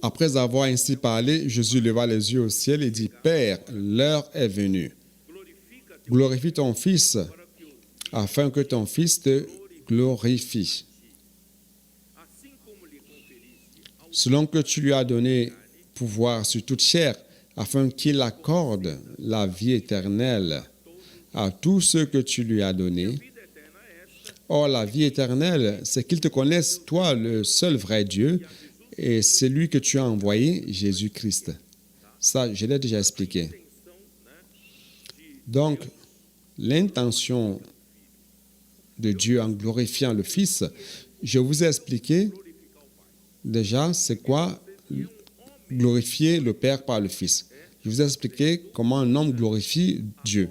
Après avoir ainsi parlé, Jésus leva les yeux au ciel et dit, Père, l'heure est venue. Glorifie ton Fils, afin que ton Fils te glorifie. Selon que tu lui as donné pouvoir sur toute chair, afin qu'il accorde la vie éternelle à tous ceux que tu lui as donnés. Or, la vie éternelle, c'est qu'ils te connaissent, toi, le seul vrai Dieu, et celui que tu as envoyé, Jésus-Christ. Ça, je l'ai déjà expliqué. Donc, l'intention de Dieu en glorifiant le Fils, je vous ai expliqué déjà c'est quoi glorifier le Père par le Fils. Je vous ai expliqué comment un homme glorifie Dieu.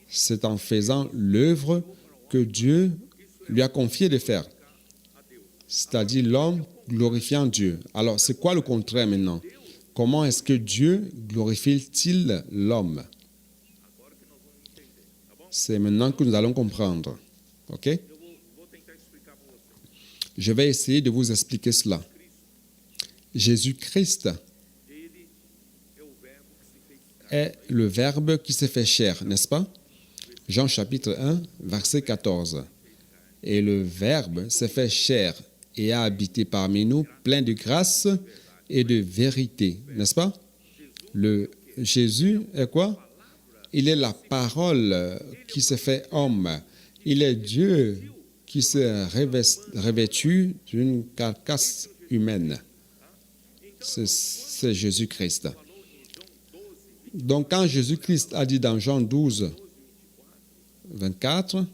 C'est en faisant l'œuvre que Dieu lui a confié de faire. C'est-à-dire l'homme glorifiant Dieu. Alors, c'est quoi le contraire maintenant? Comment est-ce que Dieu glorifie-t-il l'homme? C'est maintenant que nous allons comprendre. OK? Je vais essayer de vous expliquer cela. Jésus-Christ est le Verbe qui s'est fait chair, n'est-ce pas? Jean chapitre 1, verset 14. Et le Verbe s'est fait chair et a habité parmi nous, plein de grâce et de vérité, n'est-ce pas? Le Jésus est quoi? Il est la parole qui s'est fait homme. Il est Dieu qui s'est revêtu d'une carcasse humaine. C'est Jésus-Christ. Donc, quand Jésus-Christ a dit dans Jean 12, 24,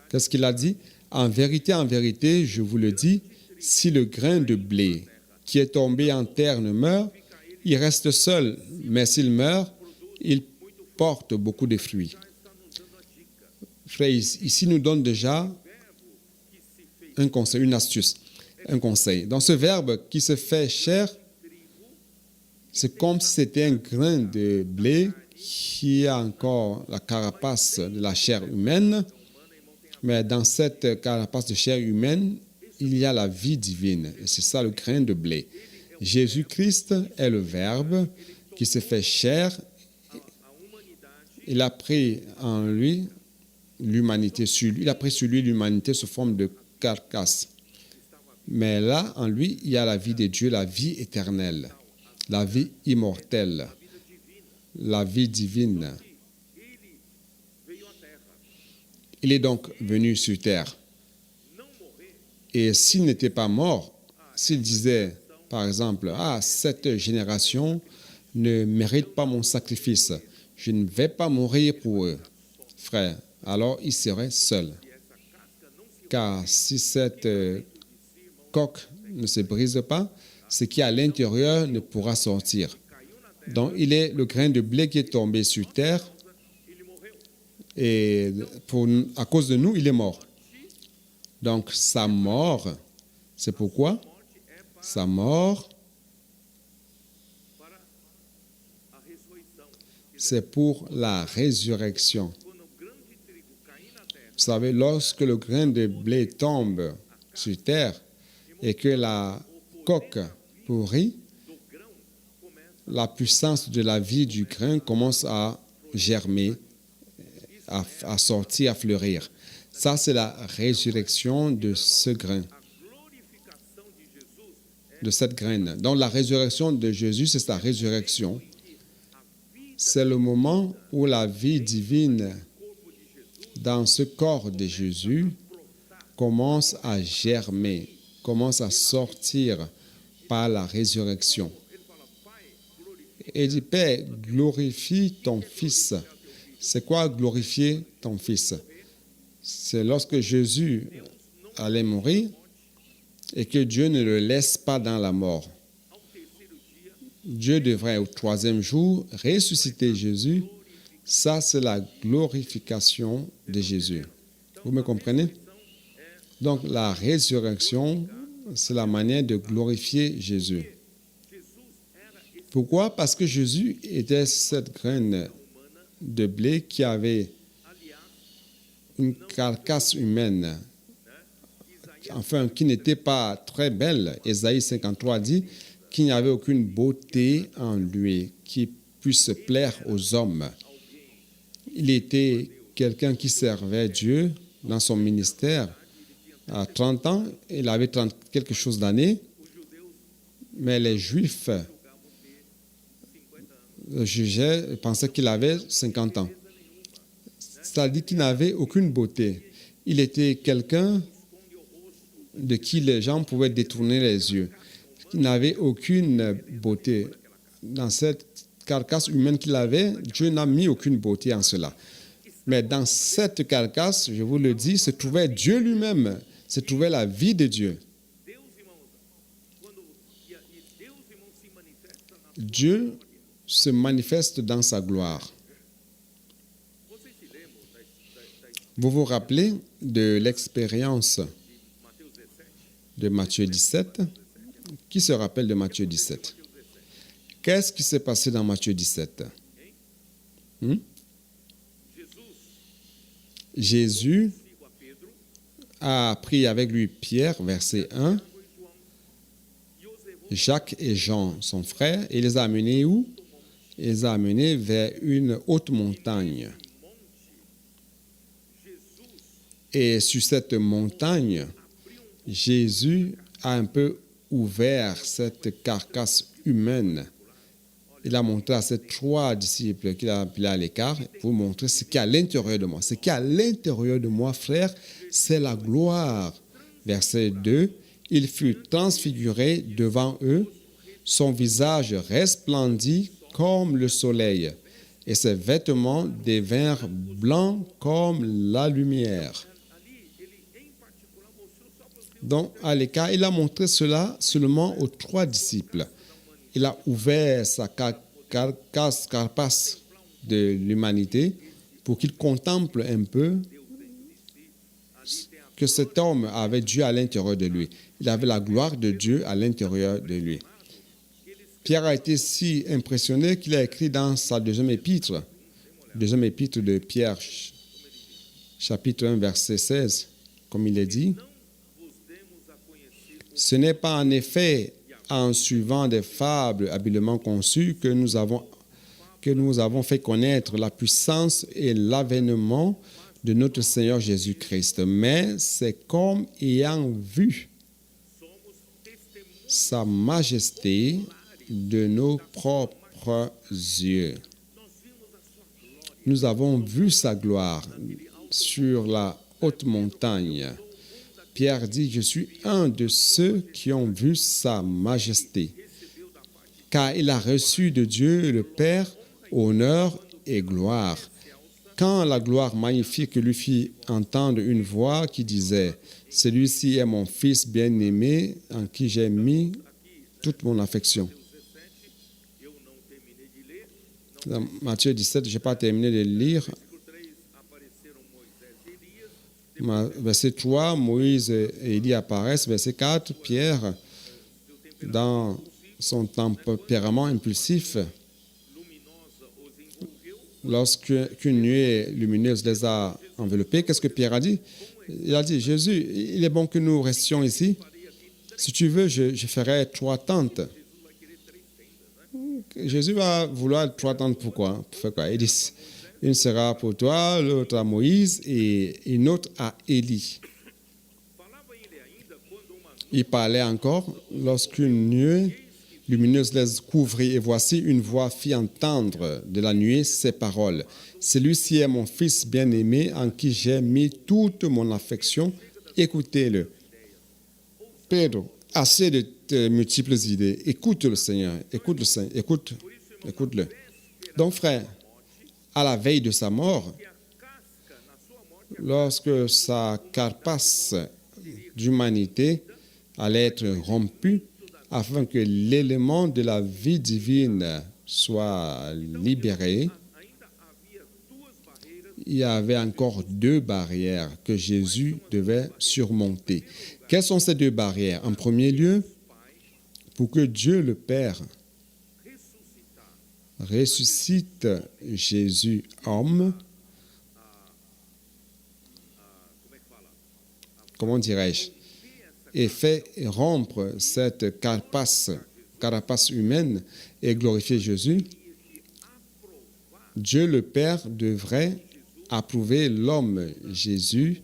qu'est-ce qu'il a dit? En vérité, je vous le dis, si le grain de blé qui est tombé en terre ne meurt, il reste seul, mais s'il meurt, il porte beaucoup de fruits. Frère, ici nous donne déjà un conseil, une astuce, un conseil. Dans ce verbe qui se fait chair, c'est comme si c'était un grain de blé qui a encore la carapace de la chair humaine, mais dans cette carapace de chair humaine, il y a la vie divine. Et c'est ça le grain de blé. Jésus-Christ est le Verbe qui se fait chair il a pris en lui l'humanité sur lui. Il a pris sur lui l'humanité sous forme de carcasse. Mais là, en lui, il y a la vie de Dieu, la vie éternelle, la vie immortelle, la vie divine. Il est donc venu sur terre. Et s'il n'était pas mort, s'il disait, par exemple, « Ah, cette génération ne mérite pas mon sacrifice. Je ne vais pas mourir pour eux. » Frère, alors il serait seul. Car si cette coque ne se brise pas, ce qui est à l'intérieur ne pourra sortir. Donc, il est le grain de blé qui est tombé sur terre et à cause de nous, il est mort. Donc, sa mort, c'est pourquoi sa mort, c'est pour la résurrection. Vous savez, lorsque le grain de blé tombe sur terre et que la coque pourrit, la puissance de la vie du grain commence à germer, à sortir, à fleurir. Ça, c'est la résurrection de ce grain, de cette graine. Donc, la résurrection de Jésus, c'est sa résurrection. C'est le moment où la vie divine dans ce corps de Jésus commence à germer, commence à sortir par la résurrection. Et il dit, Père, glorifie ton Fils. C'est quoi glorifier ton Fils? C'est lorsque Jésus allait mourir et que Dieu ne le laisse pas dans la mort. Dieu devrait au 3e jour ressusciter Jésus. Ça, c'est la glorification de Jésus. Vous me comprenez? Donc, la résurrection, c'est la manière de glorifier Jésus. Pourquoi? Parce que Jésus était cette graine de blé qui avait une carcasse humaine, enfin, qui n'était pas très belle. Ésaïe 53 dit qu'il n'y avait aucune beauté en lui qui puisse plaire aux hommes. Il était quelqu'un qui servait Dieu dans son ministère. À 30 ans, il avait 30 quelque chose d'années, mais les Juifs jugeaient et pensaient qu'il avait 50 ans. C'est-à-dire qu'il n'avait aucune beauté. Il était quelqu'un de qui les gens pouvaient détourner les yeux. Il n'avait aucune beauté. Dans cette carcasse humaine qu'il avait, Dieu n'a mis aucune beauté en cela. Mais dans cette carcasse, je vous le dis, se trouvait Dieu lui-même, se trouvait la vie de Dieu. Dieu se manifeste dans sa gloire. Vous vous rappelez de l'expérience de Matthieu 17? Qui se rappelle de Matthieu 17? Qu'est-ce qui s'est passé dans Matthieu 17? Jésus a pris avec lui Pierre, verset 1, Jacques et Jean, son frère, et les a amenés où? Il les a amenés vers une haute montagne. Et sur cette montagne, Jésus a un peu ouvert cette carcasse humaine. Il a montré à ses 3 disciples qu'il a appelés à l'écart pour montrer ce qui est à l'intérieur de moi. Ce qui est à l'intérieur de moi, frère, c'est la gloire. Verset 2, il fut transfiguré devant eux, son visage resplendit comme le soleil, et ses vêtements devinrent blancs comme la lumière. Donc, à l'écart, il a montré cela seulement aux 3 disciples. Il a ouvert sa carapace de l'humanité pour qu'il contemple un peu que cet homme avait Dieu à l'intérieur de lui. Il avait la gloire de Dieu à l'intérieur de lui. Pierre a été si impressionné qu'il a écrit dans sa deuxième épître de Pierre, chapitre 1, verset 16, comme il est dit, « Ce n'est pas en effet en suivant des fables habilement conçues que que nous avons fait connaître la puissance et l'avènement de notre Seigneur Jésus-Christ, mais c'est comme ayant vu sa majesté de nos propres yeux. Nous avons vu sa gloire sur la haute montagne. Pierre dit, je suis un de ceux qui ont vu sa majesté, car il a reçu de Dieu le Père honneur et gloire. Quand la gloire magnifique lui fit entendre une voix qui disait, « Celui-ci est mon Fils bien-aimé, en qui j'ai mis toute mon affection. » Dans Matthieu 17, je n'ai pas terminé de lire. Verset 3, Moïse et Élie apparaissent. Verset 4, Pierre, dans son tempérament impulsif, lorsqu'une nuée lumineuse les a enveloppés, qu'est-ce que Pierre a dit? Il a dit, Jésus, il est bon que nous restions ici. Si tu veux, je ferai 3 tentes. Jésus va vouloir 3 tentes. Pourquoi? Pour faire quoi? Il dit, une sera pour toi, l'autre à Moïse et une autre à Élie. Il parlait encore lorsqu'une nuée lumineuse les couvrit et voici une voix fit entendre de la nuée ces paroles. Celui-ci est mon Fils bien-aimé en qui j'ai mis toute mon affection. Écoutez-le. Pedro, assez de tes multiples idées. Écoute le Seigneur. Écoute le Seigneur. Écoute-le. Donc, frère, à la veille de sa mort, lorsque sa carapace d'humanité allait être rompue, afin que l'élément de la vie divine soit libéré, il y avait encore 2 barrières que Jésus devait surmonter. Quelles sont ces 2 barrières? En premier lieu, pour que Dieu le Père ressuscite Jésus homme, comment dirais-je, et fait rompre cette carapace humaine et glorifier Jésus, Dieu le Père devrait approuver l'homme Jésus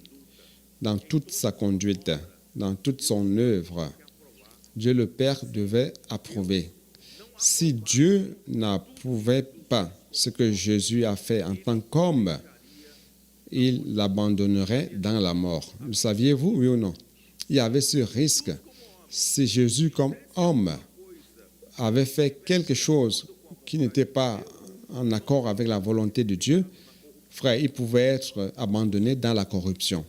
dans toute sa conduite, dans toute son œuvre. Dieu le Père devait approuver. Si Dieu n'approuvait pas ce que Jésus a fait en tant qu'homme, il l'abandonnerait dans la mort. Le saviez-vous, oui ou non? Il y avait ce risque. Si Jésus, comme homme, avait fait quelque chose qui n'était pas en accord avec la volonté de Dieu, frère, il pouvait être abandonné dans la corruption.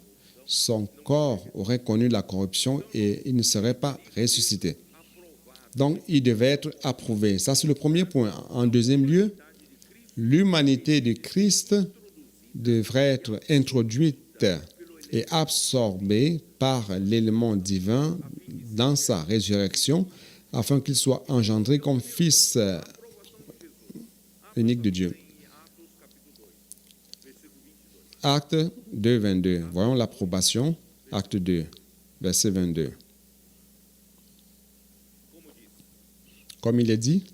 Son corps aurait connu la corruption et il ne serait pas ressuscité. Donc, il devait être approuvé. Ça, c'est le premier point. En deuxième lieu, l'humanité de Christ devrait être introduite et absorbée par l'élément divin dans sa résurrection, afin qu'il soit engendré comme fils unique de Dieu. Acte 2, 22. Voyons l'approbation. Acte 2, verset 22. Comme il est dit,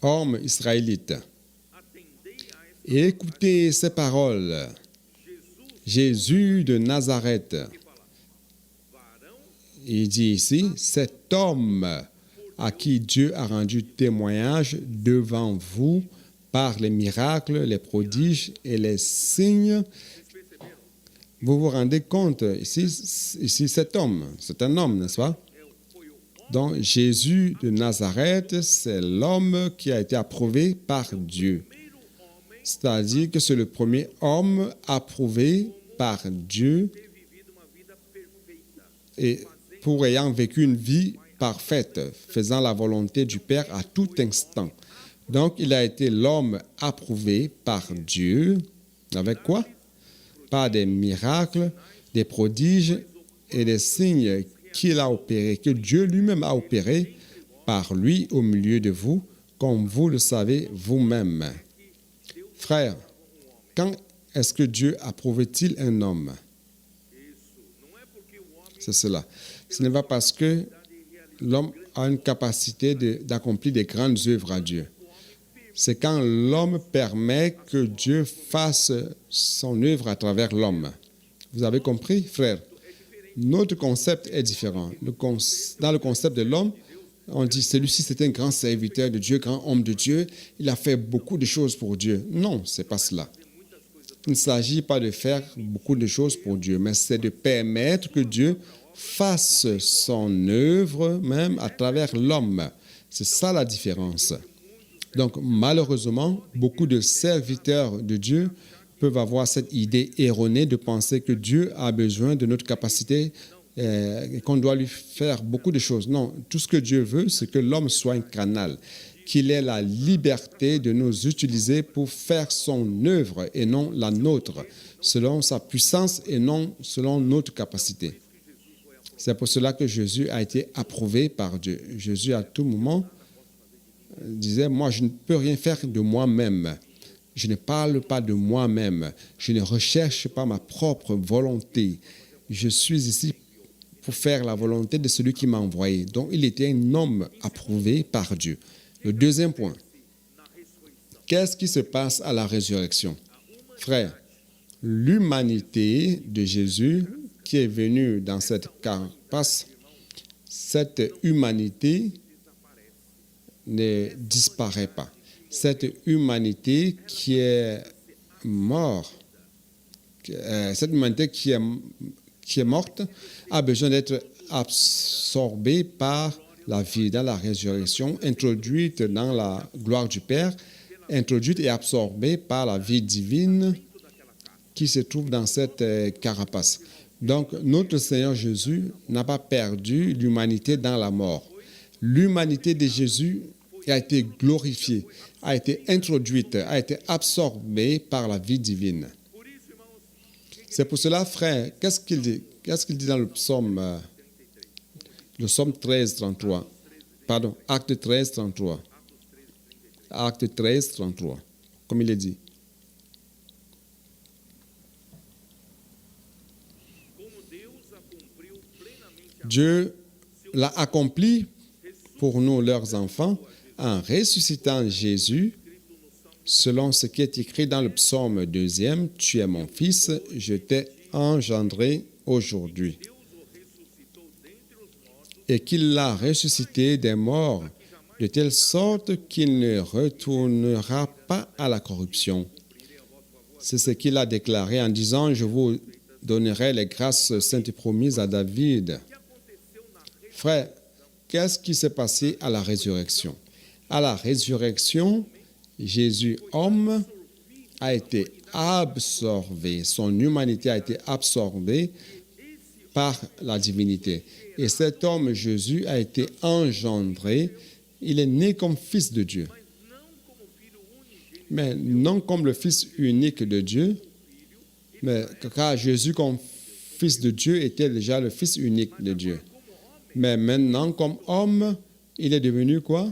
hommes israélites, écoutez ces paroles. Jésus de Nazareth. Il dit ici, cet homme à qui Dieu a rendu témoignage devant vous par les miracles, les prodiges et les signes. Vous vous rendez compte, ici cet homme, c'est un homme, n'est-ce pas? Donc, Jésus de Nazareth, c'est l'homme qui a été approuvé par Dieu. C'est-à-dire que c'est le premier homme approuvé par Dieu et pour ayant vécu une vie parfaite, faisant la volonté du Père à tout instant. Donc, il a été l'homme approuvé par Dieu. Avec quoi? Par des miracles, des prodiges et des signes qu'il a opérés, que Dieu lui-même a opérés par lui au milieu de vous, comme vous le savez vous-même. Frère, quand est-ce que Dieu approuve-t-il un homme? C'est cela. Ce n'est pas parce que l'homme a une capacité d'accomplir des grandes œuvres à Dieu. C'est quand l'homme permet que Dieu fasse son œuvre à travers l'homme. Vous avez compris, frère? Notre concept est différent. Dans le concept de l'homme, on dit celui-ci c'est un grand serviteur de Dieu, grand homme de Dieu. Il a fait beaucoup de choses pour Dieu. Non, ce n'est pas cela. Il ne s'agit pas de faire beaucoup de choses pour Dieu, mais c'est de permettre que Dieu fasse son œuvre même à travers l'homme. C'est ça la différence. Donc, malheureusement, beaucoup de serviteurs de Dieu peuvent avoir cette idée erronée de penser que Dieu a besoin de notre capacité et qu'on doit lui faire beaucoup de choses. Non, tout ce que Dieu veut, c'est que l'homme soit un canal, qu'il ait la liberté de nous utiliser pour faire son œuvre et non la nôtre, selon sa puissance et non selon notre capacité. C'est pour cela que Jésus a été approuvé par Dieu. Jésus, à tout moment, disait, moi, je ne peux rien faire de moi-même. Je ne parle pas de moi-même. Je ne recherche pas ma propre volonté. Je suis ici pour faire la volonté de celui qui m'a envoyé. Donc, il était un homme approuvé par Dieu. Le deuxième point, qu'est-ce qui se passe à la résurrection? Frère, l'humanité de Jésus qui est venue dans cette carapace, cette humanité ne disparaît pas. Cette humanité qui est morte, cette humanité qui est morte a besoin d'être absorbée par la vie, dans la résurrection, introduite dans la gloire du Père, introduite et absorbée par la vie divine qui se trouve dans cette carapace. Donc, notre Seigneur Jésus n'a pas perdu l'humanité dans la mort. L'humanité de Jésus a été glorifiée, a été introduite, a été absorbée par la vie divine. C'est pour cela, frère, qu'est-ce qu'il dit? Qu'est-ce qu'il dit dans le psaume 13, 33? Pardon, acte 13, 33. Acte 13, 33, comme il est dit. Dieu l'a accompli pour nous, leurs enfants, en ressuscitant Jésus, selon ce qui est écrit dans le psaume 2, « Tu es mon fils, je t'ai engendré aujourd'hui. » Et qu'il l'a ressuscité des morts, de telle sorte qu'il ne retournera pas à la corruption. C'est ce qu'il a déclaré en disant, « Je vous donnerai les grâces saintes promises à David. » Frère, qu'est-ce qui s'est passé à la résurrection? À la résurrection, Jésus, homme, a été absorbé, son humanité a été absorbée par la divinité. Et cet homme, Jésus, a été engendré, il est né comme fils de Dieu. Mais non comme le fils unique de Dieu, mais car Jésus, comme fils de Dieu, était déjà le fils unique de Dieu. Mais maintenant, comme homme, il est devenu quoi?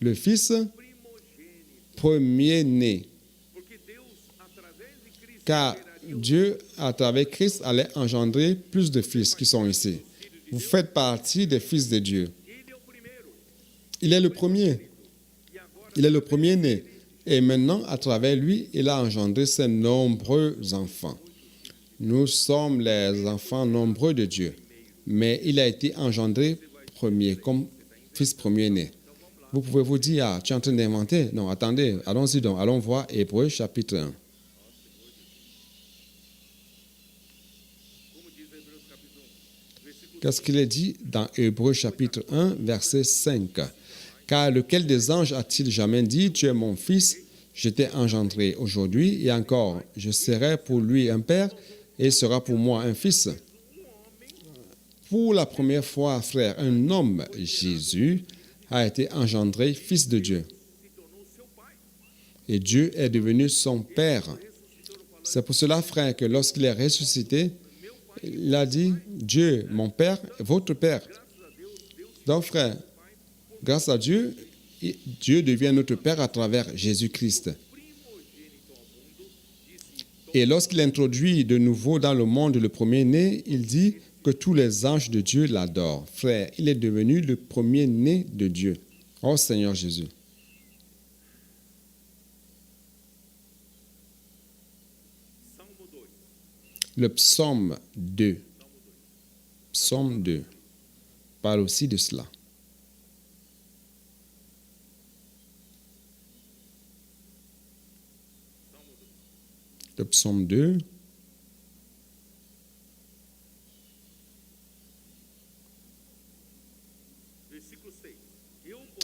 Le fils premier-né. Car Dieu, à travers Christ, allait engendrer plus de fils qui sont ici. Vous faites partie des fils de Dieu. Il est le premier. Il est le premier-né. Et maintenant, à travers lui, il a engendré ses nombreux enfants. Nous sommes les enfants nombreux de Dieu. Mais il a été engendré premier, comme fils premier-né. Vous pouvez vous dire, ah, tu es en train d'inventer? Non, attendez, allons-y donc. Allons voir Hébreux chapitre 1. Qu'est-ce qu'il est dit dans Hébreux chapitre 1, verset 5? Car lequel des anges a-t-il jamais dit, tu es mon fils, je t'ai engendré aujourd'hui, et encore, je serai pour lui un père, et il sera pour moi un fils. Pour la première fois, frère, un homme, Jésus, a été engendré fils de Dieu. Et Dieu est devenu son père. C'est pour cela, frère, que lorsqu'il est ressuscité, il a dit, Dieu, mon père, votre père. Donc, frère, grâce à Dieu, Dieu devient notre père à travers Jésus-Christ. Et lorsqu'il introduit de nouveau dans le monde le premier-né, il dit, que tous les anges de Dieu l'adorent. Frère, il est devenu le premier-né de Dieu. Oh Seigneur Jésus. Le psaume 2. Psaume 2 parle aussi de cela. Le psaume 2.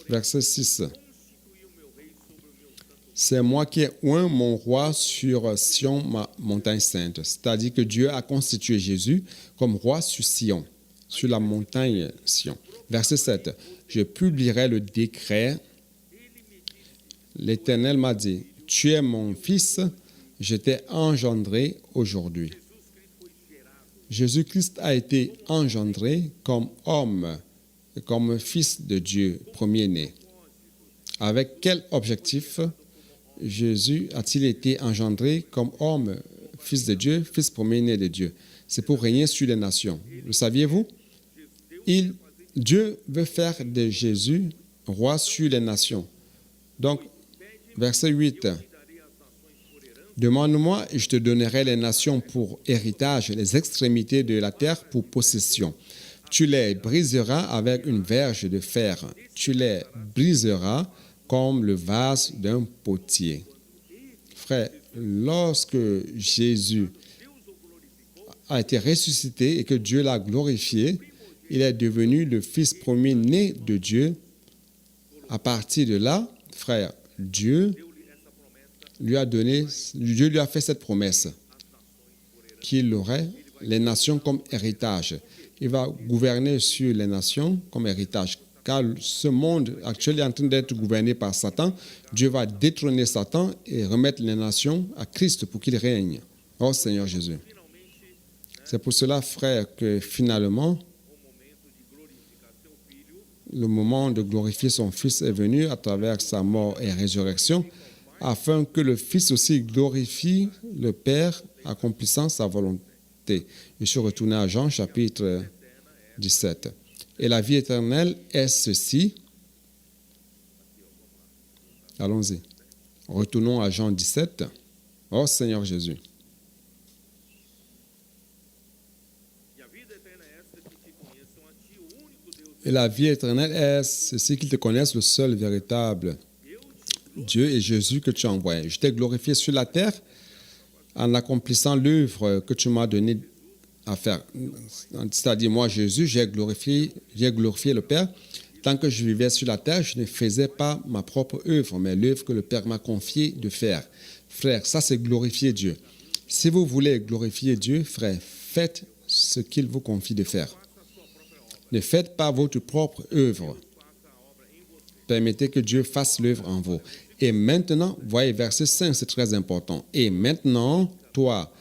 Verset 6. C'est moi qui ai oint mon roi sur Sion, ma montagne sainte. C'est-à-dire que Dieu a constitué Jésus comme roi sur Sion, sur la montagne Sion. Verset 7. Je publierai le décret. L'Éternel m'a dit, tu es mon fils, je t'ai engendré aujourd'hui. Jésus-Christ a été engendré comme homme, comme fils de Dieu, premier-né. Avec quel objectif Jésus a-t-il été engendré comme homme, fils de Dieu, fils premier-né de Dieu? C'est pour régner sur les nations. Le saviez-vous? Dieu veut faire de Jésus roi sur les nations. Donc, verset 8. Demande-moi et je te donnerai les nations pour héritage, les extrémités de la terre pour possession. Tu les briseras avec une verge de fer. Tu les briseras comme le vase d'un potier. Frère, lorsque Jésus a été ressuscité et que Dieu l'a glorifié, il est devenu le fils premier-né de Dieu. À partir de là, frère, Dieu lui a fait cette promesse qu'il aurait les nations comme héritage. Il va gouverner sur les nations comme héritage. Car ce monde actuel est en train d'être gouverné par Satan. Dieu va détrôner Satan et remettre les nations à Christ pour qu'il règne. Oh Seigneur Jésus. C'est pour cela, frère, que finalement, le moment de glorifier son Fils est venu à travers sa mort et résurrection, afin que le Fils aussi glorifie le Père, accomplissant sa volonté. Je suis retourné à Jean, chapitre 17. Et la vie éternelle est ceci. Allons-y. Retournons à Jean 17. Oh Seigneur Jésus. Et la vie éternelle est ceci, qu'ils te connaissent, le seul véritable Dieu et Jésus que tu as envoyé. Je t'ai glorifié sur la terre en accomplissant l'œuvre que tu m'as donnée à faire. C'est-à-dire, moi, Jésus, j'ai glorifié le Père. Tant que je vivais sur la terre, je ne faisais pas ma propre œuvre, mais l'œuvre que le Père m'a confié de faire. Frère, ça, c'est glorifier Dieu. Si vous voulez glorifier Dieu, frère, faites ce qu'il vous confie de faire. Ne faites pas votre propre œuvre. Permettez que Dieu fasse l'œuvre en vous. Et maintenant, voyez, verset 5, c'est très important. Et maintenant, toi,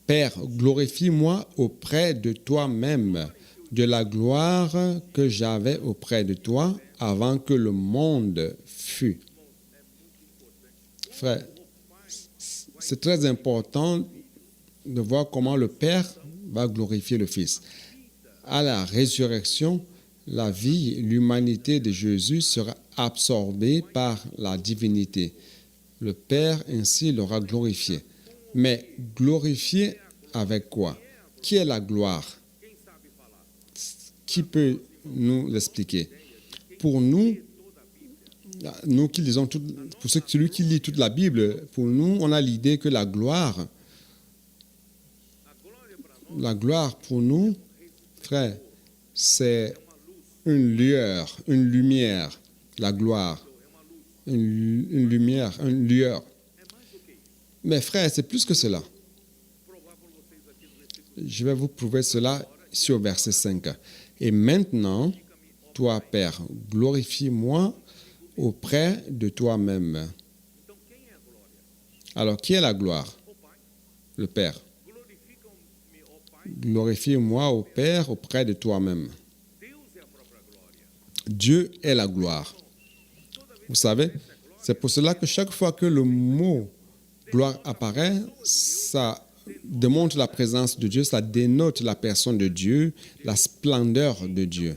Père, glorifie-moi auprès de toi-même, de la gloire que j'avais auprès de toi avant que le monde fût. Frère, c'est très important de voir comment le Père va glorifier le Fils. À la résurrection, la vie, l'humanité de Jésus sera absorbée par la divinité. Le Père ainsi l'aura glorifié. Mais glorifié avec quoi? Qui est la gloire? Qui peut nous l'expliquer? Pour nous qui lisons pour celui qui lit toute la Bible, pour nous, on a l'idée que la gloire pour nous, frère, c'est une lumière, la gloire, une lumière, une lueur. Mais frère, c'est plus que cela. Je vais vous prouver cela ici au verset 5. Et maintenant, toi, Père, glorifie-moi auprès de toi-même. Alors, qui est la gloire? Le Père. Glorifie-moi au Père auprès de toi-même. Dieu est la gloire. Vous savez, c'est pour cela que chaque fois que le mot gloire apparaît, ça démontre la présence de Dieu, ça dénote la personne de Dieu, la splendeur de Dieu.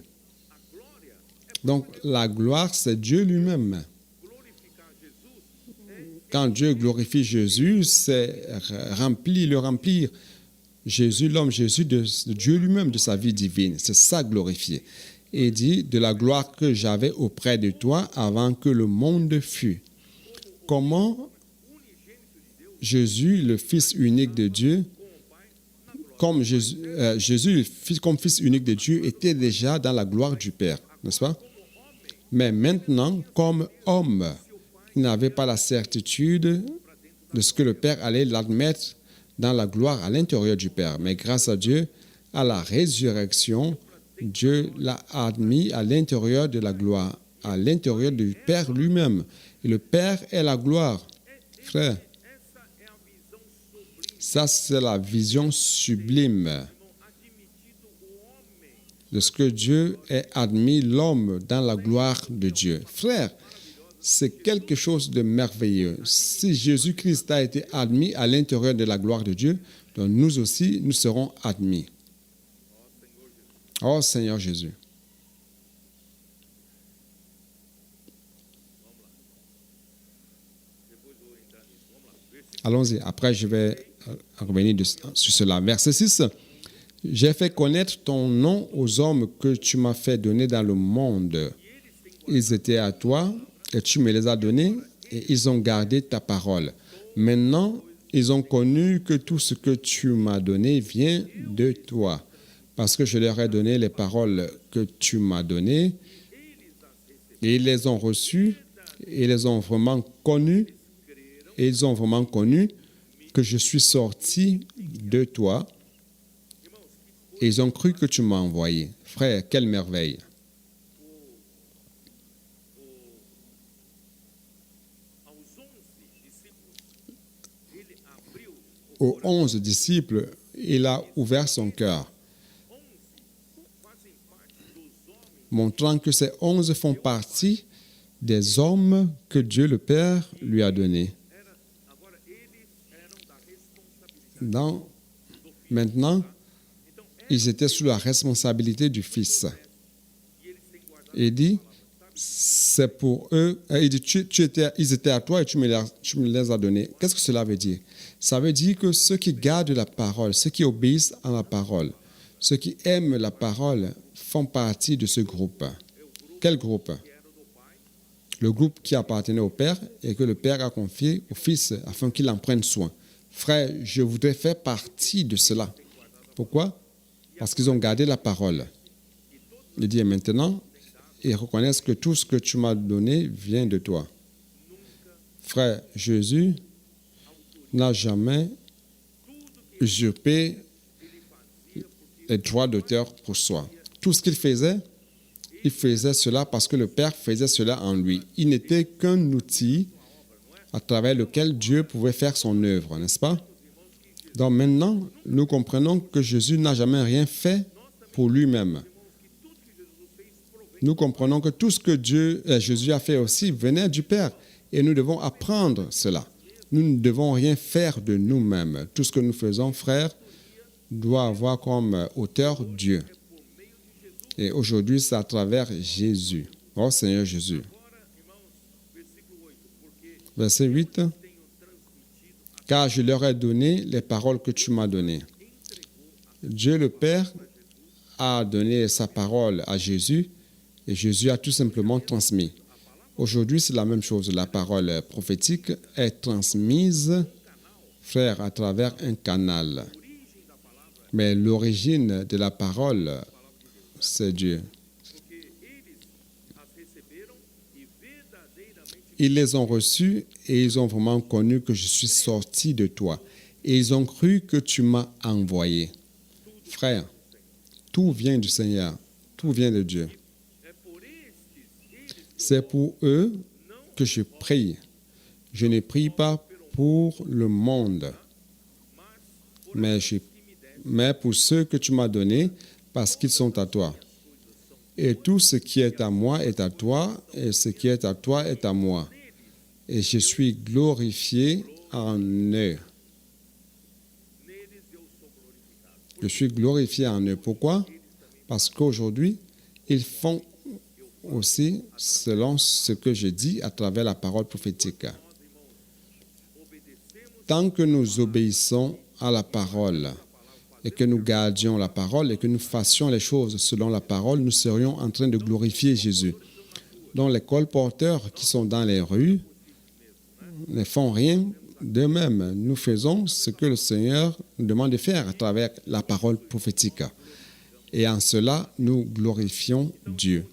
Donc, la gloire, c'est Dieu lui-même. Quand Dieu glorifie Jésus, c'est le remplir Jésus, l'homme Jésus, de Dieu lui-même, de sa vie divine. C'est ça glorifier. Et il dit, de la gloire que j'avais auprès de toi avant que le monde fût. Comment Jésus, le Fils unique de Dieu, comme Jésus, comme Fils unique de Dieu, était déjà dans la gloire du Père, n'est-ce pas? Mais maintenant, comme homme, il n'avait pas la certitude de ce que le Père allait l'admettre dans la gloire à l'intérieur du Père. Mais grâce à Dieu, à la résurrection, Dieu l'a admis à l'intérieur de la gloire, à l'intérieur du Père lui-même. Et le Père est la gloire. Frère, ça c'est la vision sublime de ce que Dieu ait admis l'homme dans la gloire de Dieu. Frère, c'est quelque chose de merveilleux. Si Jésus-Christ a été admis à l'intérieur de la gloire de Dieu, donc nous aussi, nous serons admis. Oh Seigneur Jésus. Allons-y. Après, je vais revenir sur cela. Verset 6. J'ai fait connaître ton nom aux hommes que tu m'as fait donner dans le monde. Ils étaient à toi et tu me les as donnés et ils ont gardé ta parole. Maintenant, ils ont connu que tout ce que tu m'as donné vient de toi. Parce que je leur ai donné les paroles que tu m'as données et ils les ont reçues et ils les ont vraiment connues et ils ont vraiment connu que je suis sorti de toi et ils ont cru que tu m'as envoyé. Frère, quelle merveille! Aux 11 disciples, il a ouvert son cœur, montrant que ces 11 font partie des hommes que Dieu le Père lui a donnés. Maintenant, ils étaient sous la responsabilité du Fils. Il dit, c'est pour eux, il dit, ils étaient à toi et tu me les as donnés. Qu'est-ce que cela veut dire? Ça veut dire que ceux qui gardent la parole, ceux qui obéissent à la parole, ceux qui aiment la parole font partie de ce groupe. Quel groupe? Le groupe qui appartenait au Père et que le Père a confié au Fils afin qu'il en prenne soin. Frère, je voudrais faire partie de cela. Pourquoi? Parce qu'ils ont gardé la parole. Il dit maintenant, ils reconnaissent que tout ce que tu m'as donné vient de toi. Frère, Jésus n'a jamais usurpé les droits d'auteur pour soi. Tout ce qu'il faisait, il faisait cela parce que le Père faisait cela en lui. Il n'était qu'un outil à travers lequel Dieu pouvait faire son œuvre, n'est-ce pas? Donc maintenant, nous comprenons que Jésus n'a jamais rien fait pour lui-même. Nous comprenons que tout ce que Jésus a fait aussi venait du Père et nous devons apprendre cela. Nous ne devons rien faire de nous-mêmes. Tout ce que nous faisons, frères, doit avoir comme auteur Dieu. Et aujourd'hui, c'est à travers Jésus. Oh Seigneur Jésus. Verset 8. Car je leur ai donné les paroles que tu m'as données. Dieu le Père a donné sa parole à Jésus et Jésus a tout simplement transmis. Aujourd'hui, c'est la même chose. La parole prophétique est transmise, frère, à travers un canal. Mais l'origine de la parole, c'est Dieu. Ils les ont reçus et ils ont vraiment connu que je suis sorti de toi. Et ils ont cru que tu m'as envoyé. Frère, tout vient du Seigneur. Tout vient de Dieu. C'est pour eux que je prie. Je ne prie pas pour le monde, mais pour ceux que tu m'as donnés parce qu'ils sont à toi. Et tout ce qui est à moi est à toi, et ce qui est à toi est à moi. Et je suis glorifié en eux. Je suis glorifié en eux. Pourquoi? Parce qu'aujourd'hui, ils font aussi selon ce que je dis à travers la parole prophétique. Tant que nous obéissons à la parole et que nous gardions la parole et que nous fassions les choses selon la parole, nous serions en train de glorifier Jésus. Donc les colporteurs qui sont dans les rues ne font rien d'eux-mêmes. Nous faisons ce que le Seigneur nous demande de faire à travers la parole prophétique. Et en cela, nous glorifions Dieu.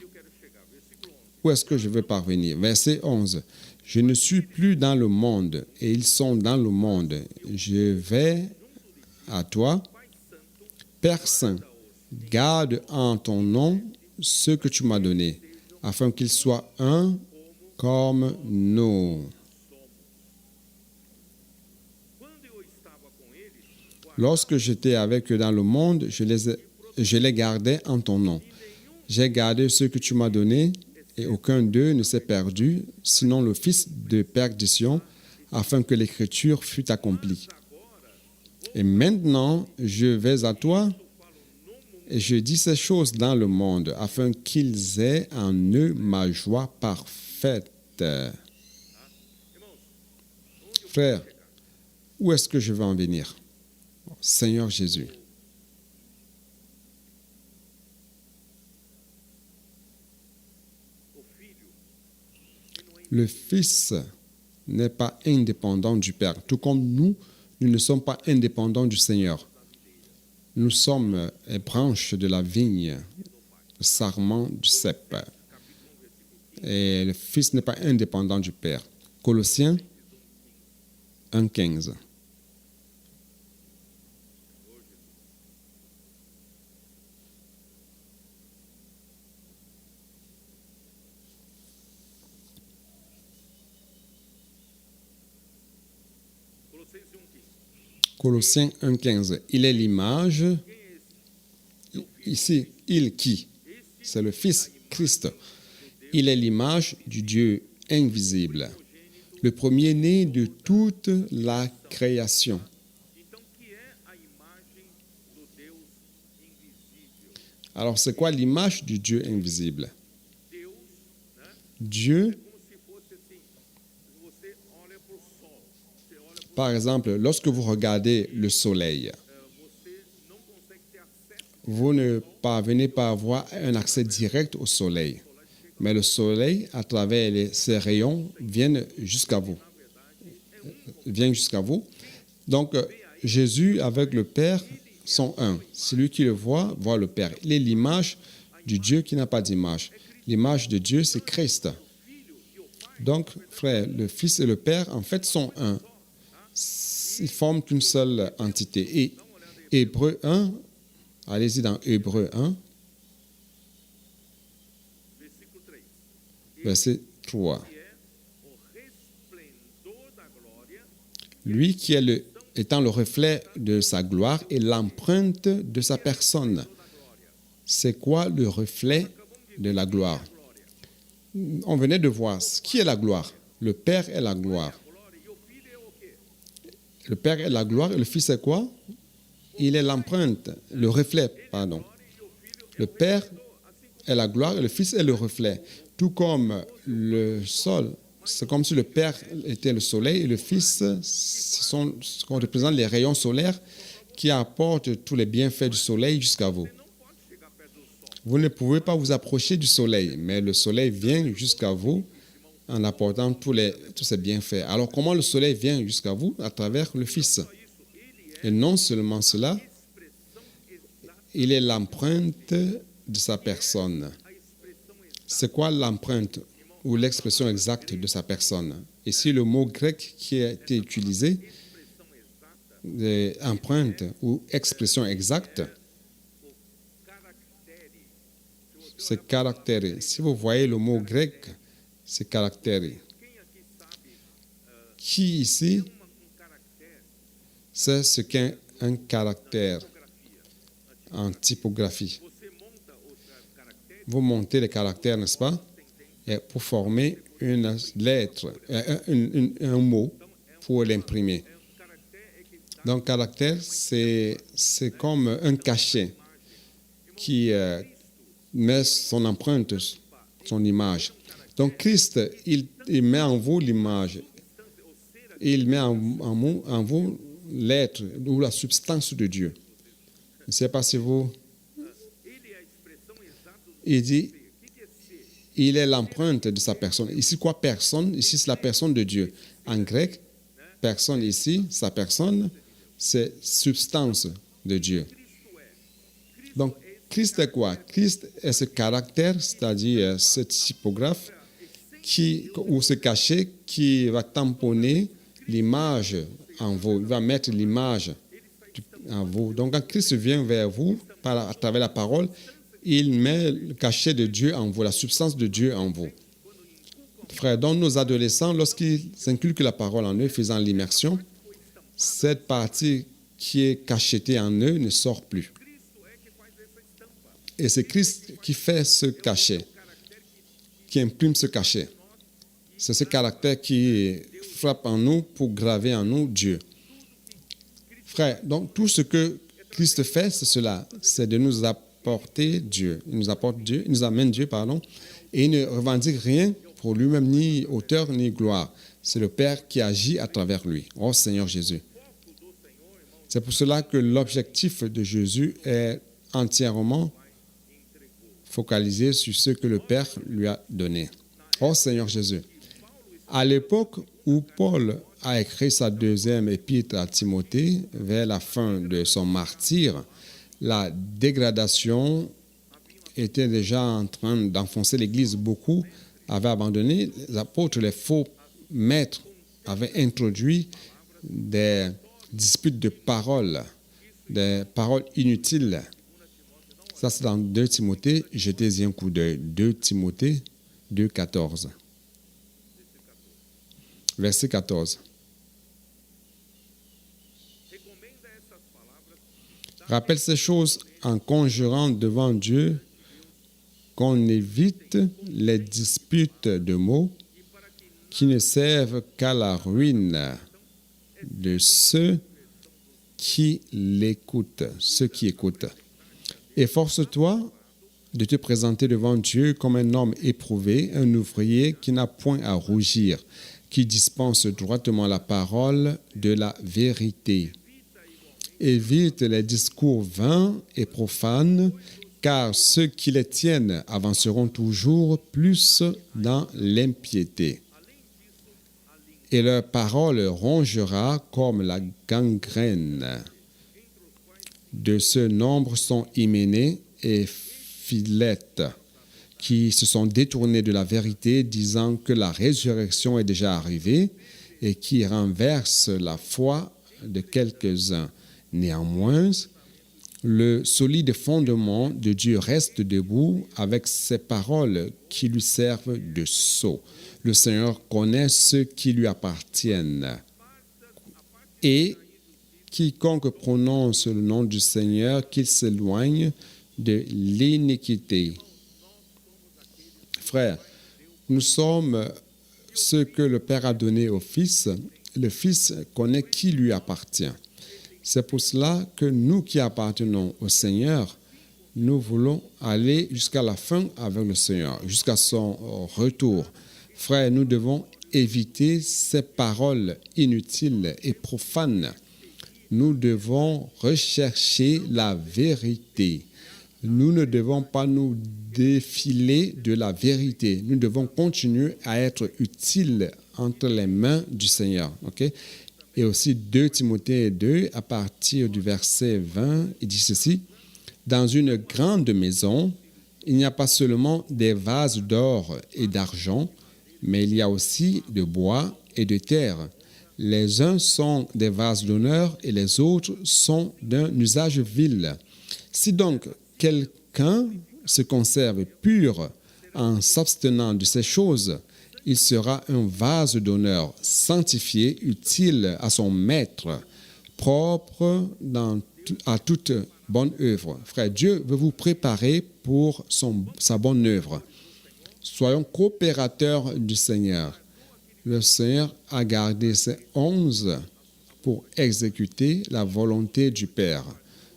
Où est-ce que je veux parvenir? Verset 11. Je ne suis plus dans le monde et ils sont dans le monde. Je vais à toi. Père Saint, garde en ton nom ce que tu m'as donné, afin qu'ils soient un comme nous. Lorsque j'étais avec eux dans le monde, je les gardais en ton nom. J'ai gardé ce que tu m'as donné, et aucun d'eux ne s'est perdu, sinon le fils de perdition, afin que l'Écriture fût accomplie. Et maintenant, je vais à toi, et je dis ces choses dans le monde, afin qu'ils aient en eux ma joie parfaite. Frère, où est-ce que je veux en venir? Seigneur Jésus. Le Fils n'est pas indépendant du Père, tout comme nous ne sommes pas indépendants du Seigneur. Nous sommes les branches de la vigne, le sarment du cep. Et le Fils n'est pas indépendant du Père. Colossiens 1,15. Colossiens 1,15. Il est l'image, ici, il qui? C'est le Fils Christ. Il est l'image du Dieu invisible, le premier-né de toute la création. Alors, c'est quoi l'image du Dieu invisible? Dieu, par exemple, lorsque vous regardez le soleil, vous ne parvenez pas à avoir un accès direct au soleil. Mais le soleil, à travers ses rayons, vient jusqu'à vous. Donc, Jésus avec le Père sont un. Celui qui le voit le Père. Il est l'image du Dieu qui n'a pas d'image. L'image de Dieu, c'est Christ. Donc, frère, le Fils et le Père, en fait, sont un. Ils forment une seule entité. Et Hébreux 1, allez-y dans Hébreux 1, verset 3. Lui qui est étant le reflet de sa gloire et l'empreinte de sa personne. C'est quoi le reflet de la gloire? On venait de voir qui est la gloire. Le Père est la gloire. Le Père est la gloire et le Fils est quoi? Il est l'empreinte, le reflet, pardon. Le Père est la gloire et le Fils est le reflet. Tout comme le sol, c'est comme si le Père était le soleil et le Fils, ce qu'on représente les rayons solaires qui apportent tous les bienfaits du soleil jusqu'à vous. Vous ne pouvez pas vous approcher du soleil, mais le soleil vient jusqu'à vous en apportant tous ces bienfaits. Alors, comment le soleil vient jusqu'à vous? À travers le Fils. Et non seulement cela, il est l'empreinte de sa personne. C'est quoi l'empreinte ou l'expression exacte de sa personne? Ici, le mot grec qui a été utilisé, empreinte ou expression exacte, c'est caractère. Si vous voyez le mot grec, c'est caractère. Qui ici sait ce qu'est un caractère en typographie? Vous montez les caractères, n'est-ce pas? Et pour former une lettre, un mot pour l'imprimer. Donc, caractère, c'est comme un cachet qui met son empreinte, son image. Donc, Christ, il met en vous l'image. Il met en vous l'être ou la substance de Dieu. Je ne sais pas si vous... Il dit, il est l'empreinte de sa personne. Ici, quoi, personne? Ici, c'est la personne de Dieu. En grec, personne ici, sa personne, c'est substance de Dieu. Donc, Christ est quoi? Christ est ce caractère, c'est-à-dire ce typographe ou ce cachet qui va tamponner l'image en vous. Il va mettre l'image en vous. Donc, quand Christ vient vers vous, à travers la parole, il met le cachet de Dieu en vous, la substance de Dieu en vous. Frère, donc nos adolescents, lorsqu'ils inculquent la parole en eux, faisant l'immersion, cette partie qui est cachetée en eux ne sort plus. Et c'est Christ qui fait ce cachet, qui imprime ce cachet. C'est ce caractère qui frappe en nous pour graver en nous Dieu. Frère, donc tout ce que Christ fait, c'est cela, c'est de nous apporter Dieu. Il nous apporte Dieu, il nous amène Dieu, et il ne revendique rien pour lui-même, ni auteur, ni gloire. C'est le Père qui agit à travers lui. Oh Seigneur Jésus. C'est pour cela que l'objectif de Jésus est entièrement focalisé sur ce que le Père lui a donné. Oh Seigneur Jésus. À l'époque où Paul a écrit sa deuxième épître à Timothée, vers la fin de son martyre, la dégradation était déjà en train d'enfoncer l'Église. Beaucoup avaient abandonné. Les apôtres, les faux maîtres, avaient introduit des disputes de paroles, des paroles inutiles. Ça, c'est dans 2 Timothée. Jetez-y un coup d'œil. 2 Timothée 2, 14. Verset 14. Rappelle ces choses en conjurant devant Dieu qu'on évite les disputes de mots qui ne servent qu'à la ruine de ceux qui l'écoutent, ceux qui écoutent. Efforce-toi de te présenter devant Dieu comme un homme éprouvé, un ouvrier qui n'a point à rougir, qui dispense droitement la parole de la vérité. Évite les discours vains et profanes, car ceux qui les tiennent avanceront toujours plus dans l'impiété. Et leur parole rongera comme la gangrène. De ce nombre sont Hyménée et Philette, qui se sont détournés de la vérité, disant que la résurrection est déjà arrivée et qui renversent la foi de quelques-uns. Néanmoins, le solide fondement de Dieu reste debout avec ses paroles qui lui servent de sceau. Le Seigneur connaît ceux qui lui appartiennent. Et quiconque prononce le nom du Seigneur, qu'il s'éloigne de l'iniquité. Frères, nous sommes ce que le Père a donné au Fils. Le Fils connaît qui lui appartient. C'est pour cela que nous qui appartenons au Seigneur, nous voulons aller jusqu'à la fin avec le Seigneur, jusqu'à son retour. Frères, nous devons éviter ces paroles inutiles et profanes. Nous devons rechercher la vérité. Nous ne devons pas nous défiler de la vérité. Nous devons continuer à être utiles entre les mains du Seigneur. Okay? Et aussi 2 Timothée 2, à partir du verset 20, il dit ceci. Dans une grande maison, il n'y a pas seulement des vases d'or et d'argent, mais il y a aussi de bois et de terre. Les uns sont des vases d'honneur et les autres sont d'un usage vil. Si donc quelqu'un se conserve pur en s'abstenant de ces choses, il sera un vase d'honneur, sanctifié, utile à son maître, propre à toute bonne œuvre. Frère, Dieu veut vous préparer pour sa bonne œuvre. Soyons coopérateurs du Seigneur. Le Seigneur a gardé ses 11 pour exécuter la volonté du Père.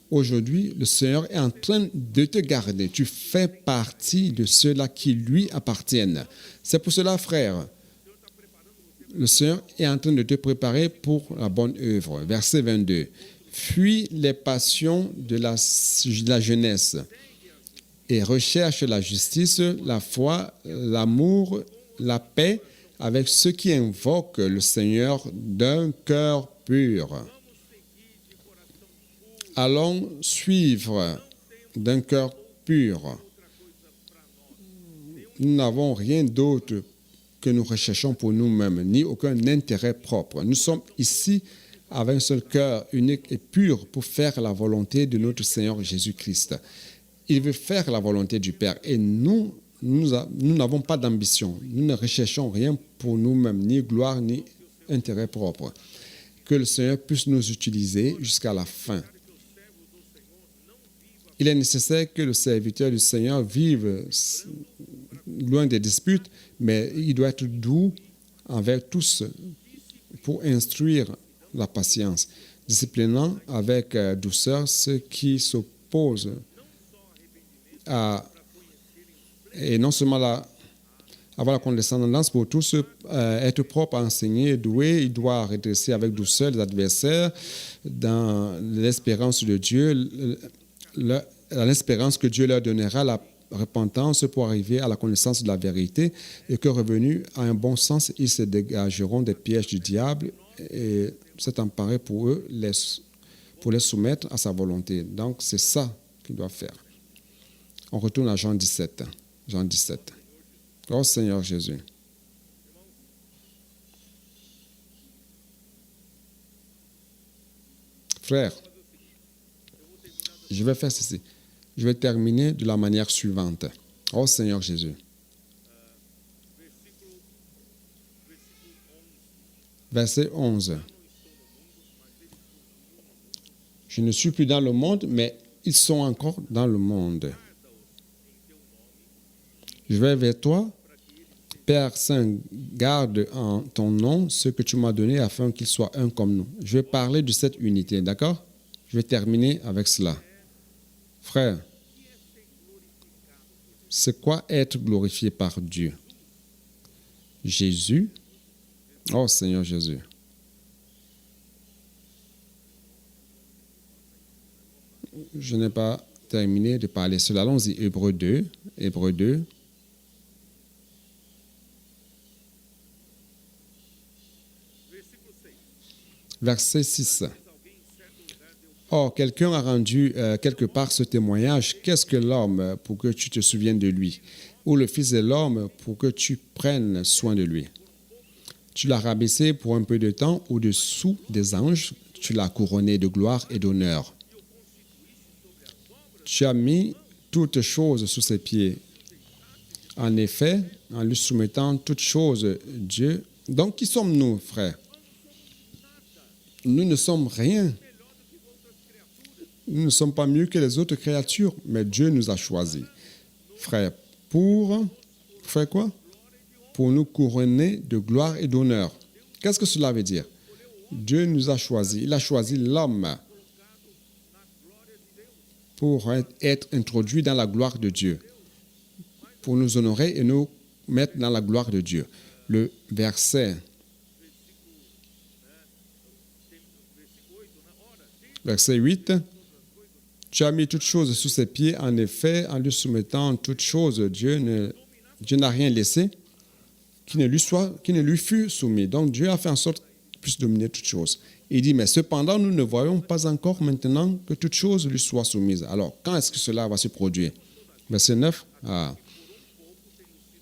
Aujourd'hui, le Seigneur est en train de te garder. Tu fais partie de ceux-là qui lui appartiennent. C'est pour cela, frère, le Seigneur est en train de te préparer pour la bonne œuvre. Verset 22. Fuis les passions de la jeunesse et recherche la justice, la foi, l'amour, la paix avec ceux qui invoquent le Seigneur d'un cœur pur. Allons suivre d'un cœur pur. Nous n'avons rien d'autre que nous recherchons pour nous-mêmes, ni aucun intérêt propre. Nous sommes ici avec un seul cœur unique et pur pour faire la volonté de notre Seigneur Jésus-Christ. Il veut faire la volonté du Père et nous n'avons pas d'ambition. Nous ne recherchons rien pour nous-mêmes, ni gloire, ni intérêt propre. Que le Seigneur puisse nous utiliser jusqu'à la fin. Il est nécessaire que le serviteur du Seigneur vive loin des disputes, mais il doit être doux envers tous pour instruire la patience, disciplinant avec douceur ceux qui s'opposent et non seulement avoir la condescendance pour tous, être propre à enseigner, doué, il doit redresser avec douceur les adversaires dans l'espérance de Dieu, l'espérance que Dieu leur donnera la repentance pour arriver à la connaissance de la vérité et que revenus à un bon sens, ils se dégageront des pièges du diable et c'est emparer pour eux, pour les soumettre à sa volonté. Donc, c'est ça qu'il doit faire. On retourne à Jean 17. Jean 17. Oh Seigneur Jésus. Frère, je vais faire ceci. Je vais terminer de la manière suivante. Oh Seigneur Jésus. Verset 11. Je ne suis plus dans le monde, mais ils sont encore dans le monde. Je vais vers toi. Père Saint, garde en ton nom ce que tu m'as donné afin qu'ils soient un comme nous. Je vais parler de cette unité, d'accord? Je vais terminer avec cela. Frère, c'est quoi être glorifié par Dieu? Jésus. Oh Seigneur Jésus. Je n'ai pas terminé de parler cela. Allons-y, Hébreux 2. Hébreux 2. Verset 6. Or, quelqu'un a rendu quelque part ce témoignage. Qu'est-ce que l'homme pour que tu te souviennes de lui? Ou le Fils de l'homme pour que tu prennes soin de lui? Tu l'as rabaissé pour un peu de temps au-dessous des anges. Tu l'as couronné de gloire et d'honneur. Tu as mis toutes choses sous ses pieds. En effet, en lui soumettant toutes choses, Dieu... Donc, qui sommes-nous, frères? Nous ne sommes rien. Nous ne sommes pas mieux que les autres créatures, mais Dieu nous a choisis. Frère, pour faire quoi? Pour nous couronner de gloire et d'honneur. Qu'est-ce que cela veut dire? Dieu nous a choisis. Il a choisi l'homme pour être introduit dans la gloire de Dieu, pour nous honorer et nous mettre dans la gloire de Dieu. Le verset 8, tu as mis toutes choses sous ses pieds, en effet, en lui soumettant toutes choses, Dieu n'a rien laissé qui ne lui fût soumis. Donc Dieu a fait en sorte qu'il puisse dominer toutes choses. Il dit, mais cependant, nous ne voyons pas encore maintenant que toutes choses lui soient soumises. Alors, quand est-ce que cela va se produire? Verset 9.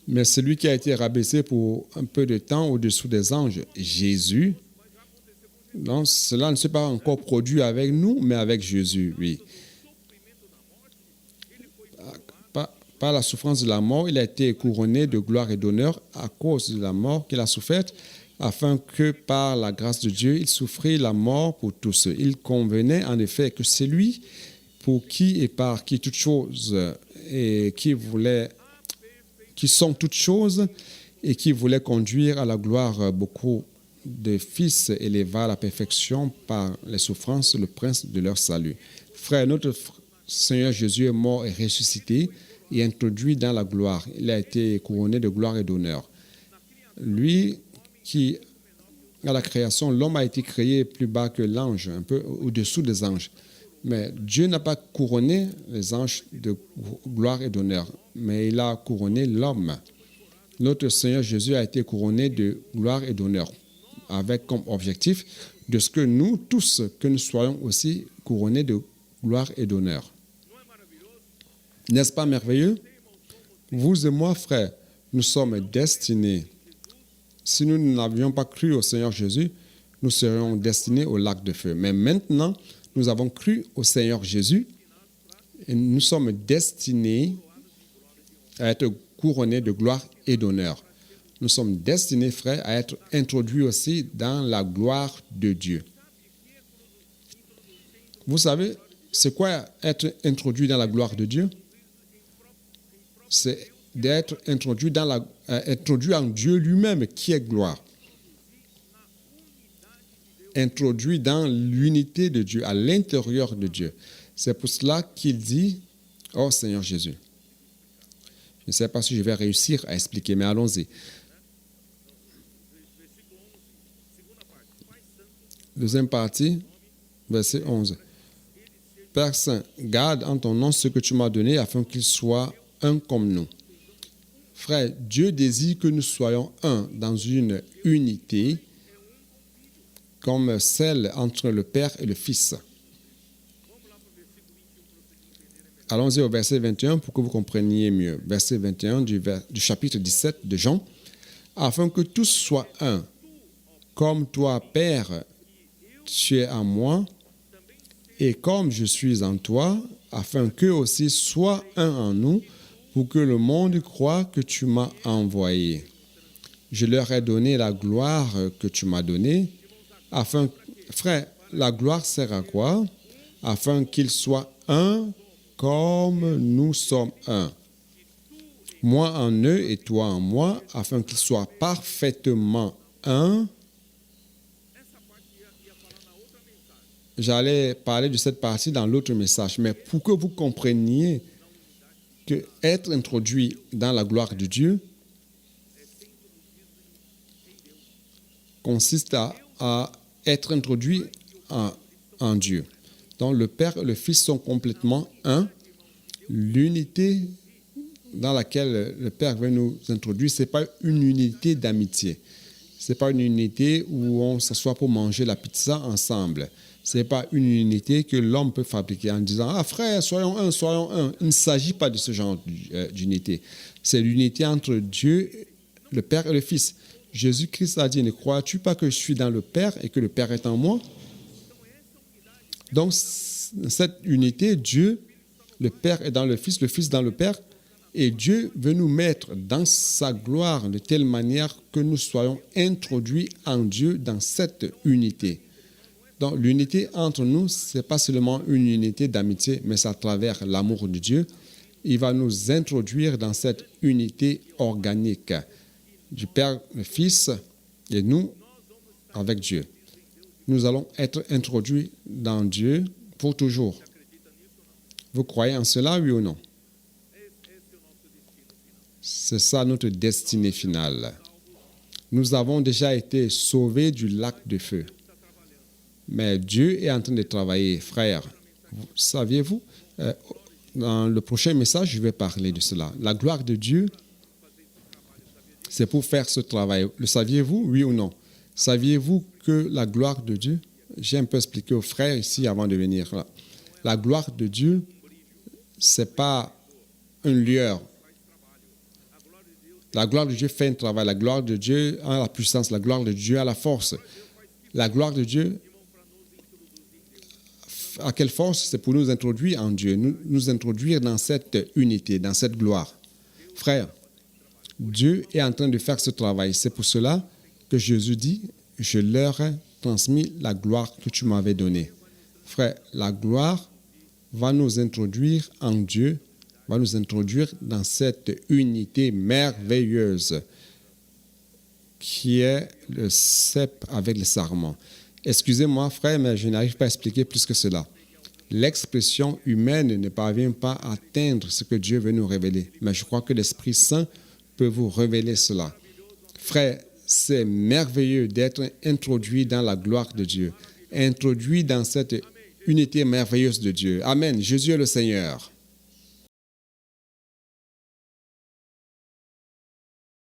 Mais celui qui a été rabaissé pour un peu de temps au-dessous des anges, Jésus. Donc, cela ne s'est pas encore produit avec nous, mais avec Jésus, oui. Par la souffrance de la mort, il a été couronné de gloire et d'honneur à cause de la mort qu'il a soufferte, afin que par la grâce de Dieu, il souffrit la mort pour tous. Il convenait en effet que c'est lui pour qui et par qui toutes choses et qui sont toutes choses et qui voulait conduire à la gloire beaucoup de Fils éleva à la perfection par les souffrances le prince de leur salut. Frère, notre Seigneur Jésus est mort et ressuscité et introduit dans la gloire. Il a été couronné de gloire et d'honneur. Lui qui, à la création, l'homme a été créé plus bas que l'ange, un peu au-dessous des anges. Mais Dieu n'a pas couronné les anges de gloire et d'honneur, mais il a couronné l'homme. Notre Seigneur Jésus a été couronné de gloire et d'honneur, avec comme objectif de ce que nous tous, que nous soyons aussi couronnés de gloire et d'honneur. N'est-ce pas merveilleux? Vous et moi, frères, nous sommes destinés. Si nous n'avions pas cru au Seigneur Jésus, nous serions destinés au lac de feu. Mais maintenant, nous avons cru au Seigneur Jésus et nous sommes destinés à être couronnés de gloire et d'honneur. Nous sommes destinés, frères, à être introduits aussi dans la gloire de Dieu. Vous savez, c'est quoi être introduit dans la gloire de Dieu? C'est d'être introduit en Dieu lui-même, qui est gloire. Introduit dans l'unité de Dieu, à l'intérieur de Dieu. C'est pour cela qu'il dit, « Oh Seigneur Jésus ». Je ne sais pas si je vais réussir à expliquer, mais allons-y. Deuxième partie, verset 11. « Père Saint, garde en ton nom ce que tu m'as donné afin qu'il soit un comme nous. » Frère, Dieu désire que nous soyons un dans une unité comme celle entre le Père et le Fils. Allons-y au verset 21 pour que vous compreniez mieux. Verset 21 du chapitre 17 de Jean. « Afin que tous soient un, comme toi, Père, tu es en moi, et comme je suis en toi, afin qu'eux aussi soient un en nous, pour que le monde croie que tu m'as envoyé. Je leur ai donné la gloire que tu m'as donnée, afin, frère, la gloire sert à quoi? Afin qu'ils soient un comme nous sommes un. Moi en eux et toi en moi, afin qu'ils soient parfaitement un. » J'allais parler de cette partie dans l'autre message, mais pour que vous compreniez que être introduit dans la gloire de Dieu consiste à être introduit en Dieu. Donc le Père et le Fils sont complètement un. L'unité dans laquelle le Père veut nous introduire, ce n'est pas une unité d'amitié. Ce n'est pas une unité où on s'assoit pour manger la pizza ensemble. Ce n'est pas une unité que l'homme peut fabriquer en disant « Ah frère, soyons un, soyons un ». Il ne s'agit pas de ce genre d'unité. C'est l'unité entre Dieu, le Père et le Fils. Jésus-Christ a dit « Ne crois-tu pas que je suis dans le Père et que le Père est en moi ?» Donc, cette unité, Dieu, le Père est dans le Fils dans le Père, et Dieu veut nous mettre dans sa gloire de telle manière que nous soyons introduits en Dieu dans cette unité. Donc, l'unité entre nous, ce n'est pas seulement une unité d'amitié, mais c'est à travers l'amour de Dieu. Il va nous introduire dans cette unité organique du Père, le Fils et nous avec Dieu. Nous allons être introduits dans Dieu pour toujours. Vous croyez en cela, oui ou non? C'est ça notre destinée finale. Nous avons déjà été sauvés du lac de feu. Mais Dieu est en train de travailler, frères. Saviez-vous, dans le prochain message, je vais parler de cela. La gloire de Dieu, c'est pour faire ce travail. Le saviez-vous, oui ou non? Saviez-vous que la gloire de Dieu, j'ai un peu expliqué aux frères ici avant de venir là. La gloire de Dieu, ce n'est pas une lueur. La gloire de Dieu fait un travail. La gloire de Dieu a la puissance. La gloire de Dieu a la force. La gloire de Dieu, à quelle force? C'est pour nous introduire en Dieu, nous introduire dans cette unité, dans cette gloire. Frère, Dieu est en train de faire ce travail. C'est pour cela que Jésus dit, je leur ai transmis la gloire que tu m'avais donnée. Frère, la gloire va nous introduire en Dieu, va nous introduire dans cette unité merveilleuse. qui est le cep avec le sarment. Excusez-moi, frère, mais je n'arrive pas à expliquer plus que cela. L'expression humaine ne parvient pas à atteindre ce que Dieu veut nous révéler, mais je crois que l'Esprit Saint peut vous révéler cela. Frère, c'est merveilleux d'être introduit dans la gloire de Dieu, introduit dans cette unité merveilleuse de Dieu. Amen. Jésus est le Seigneur.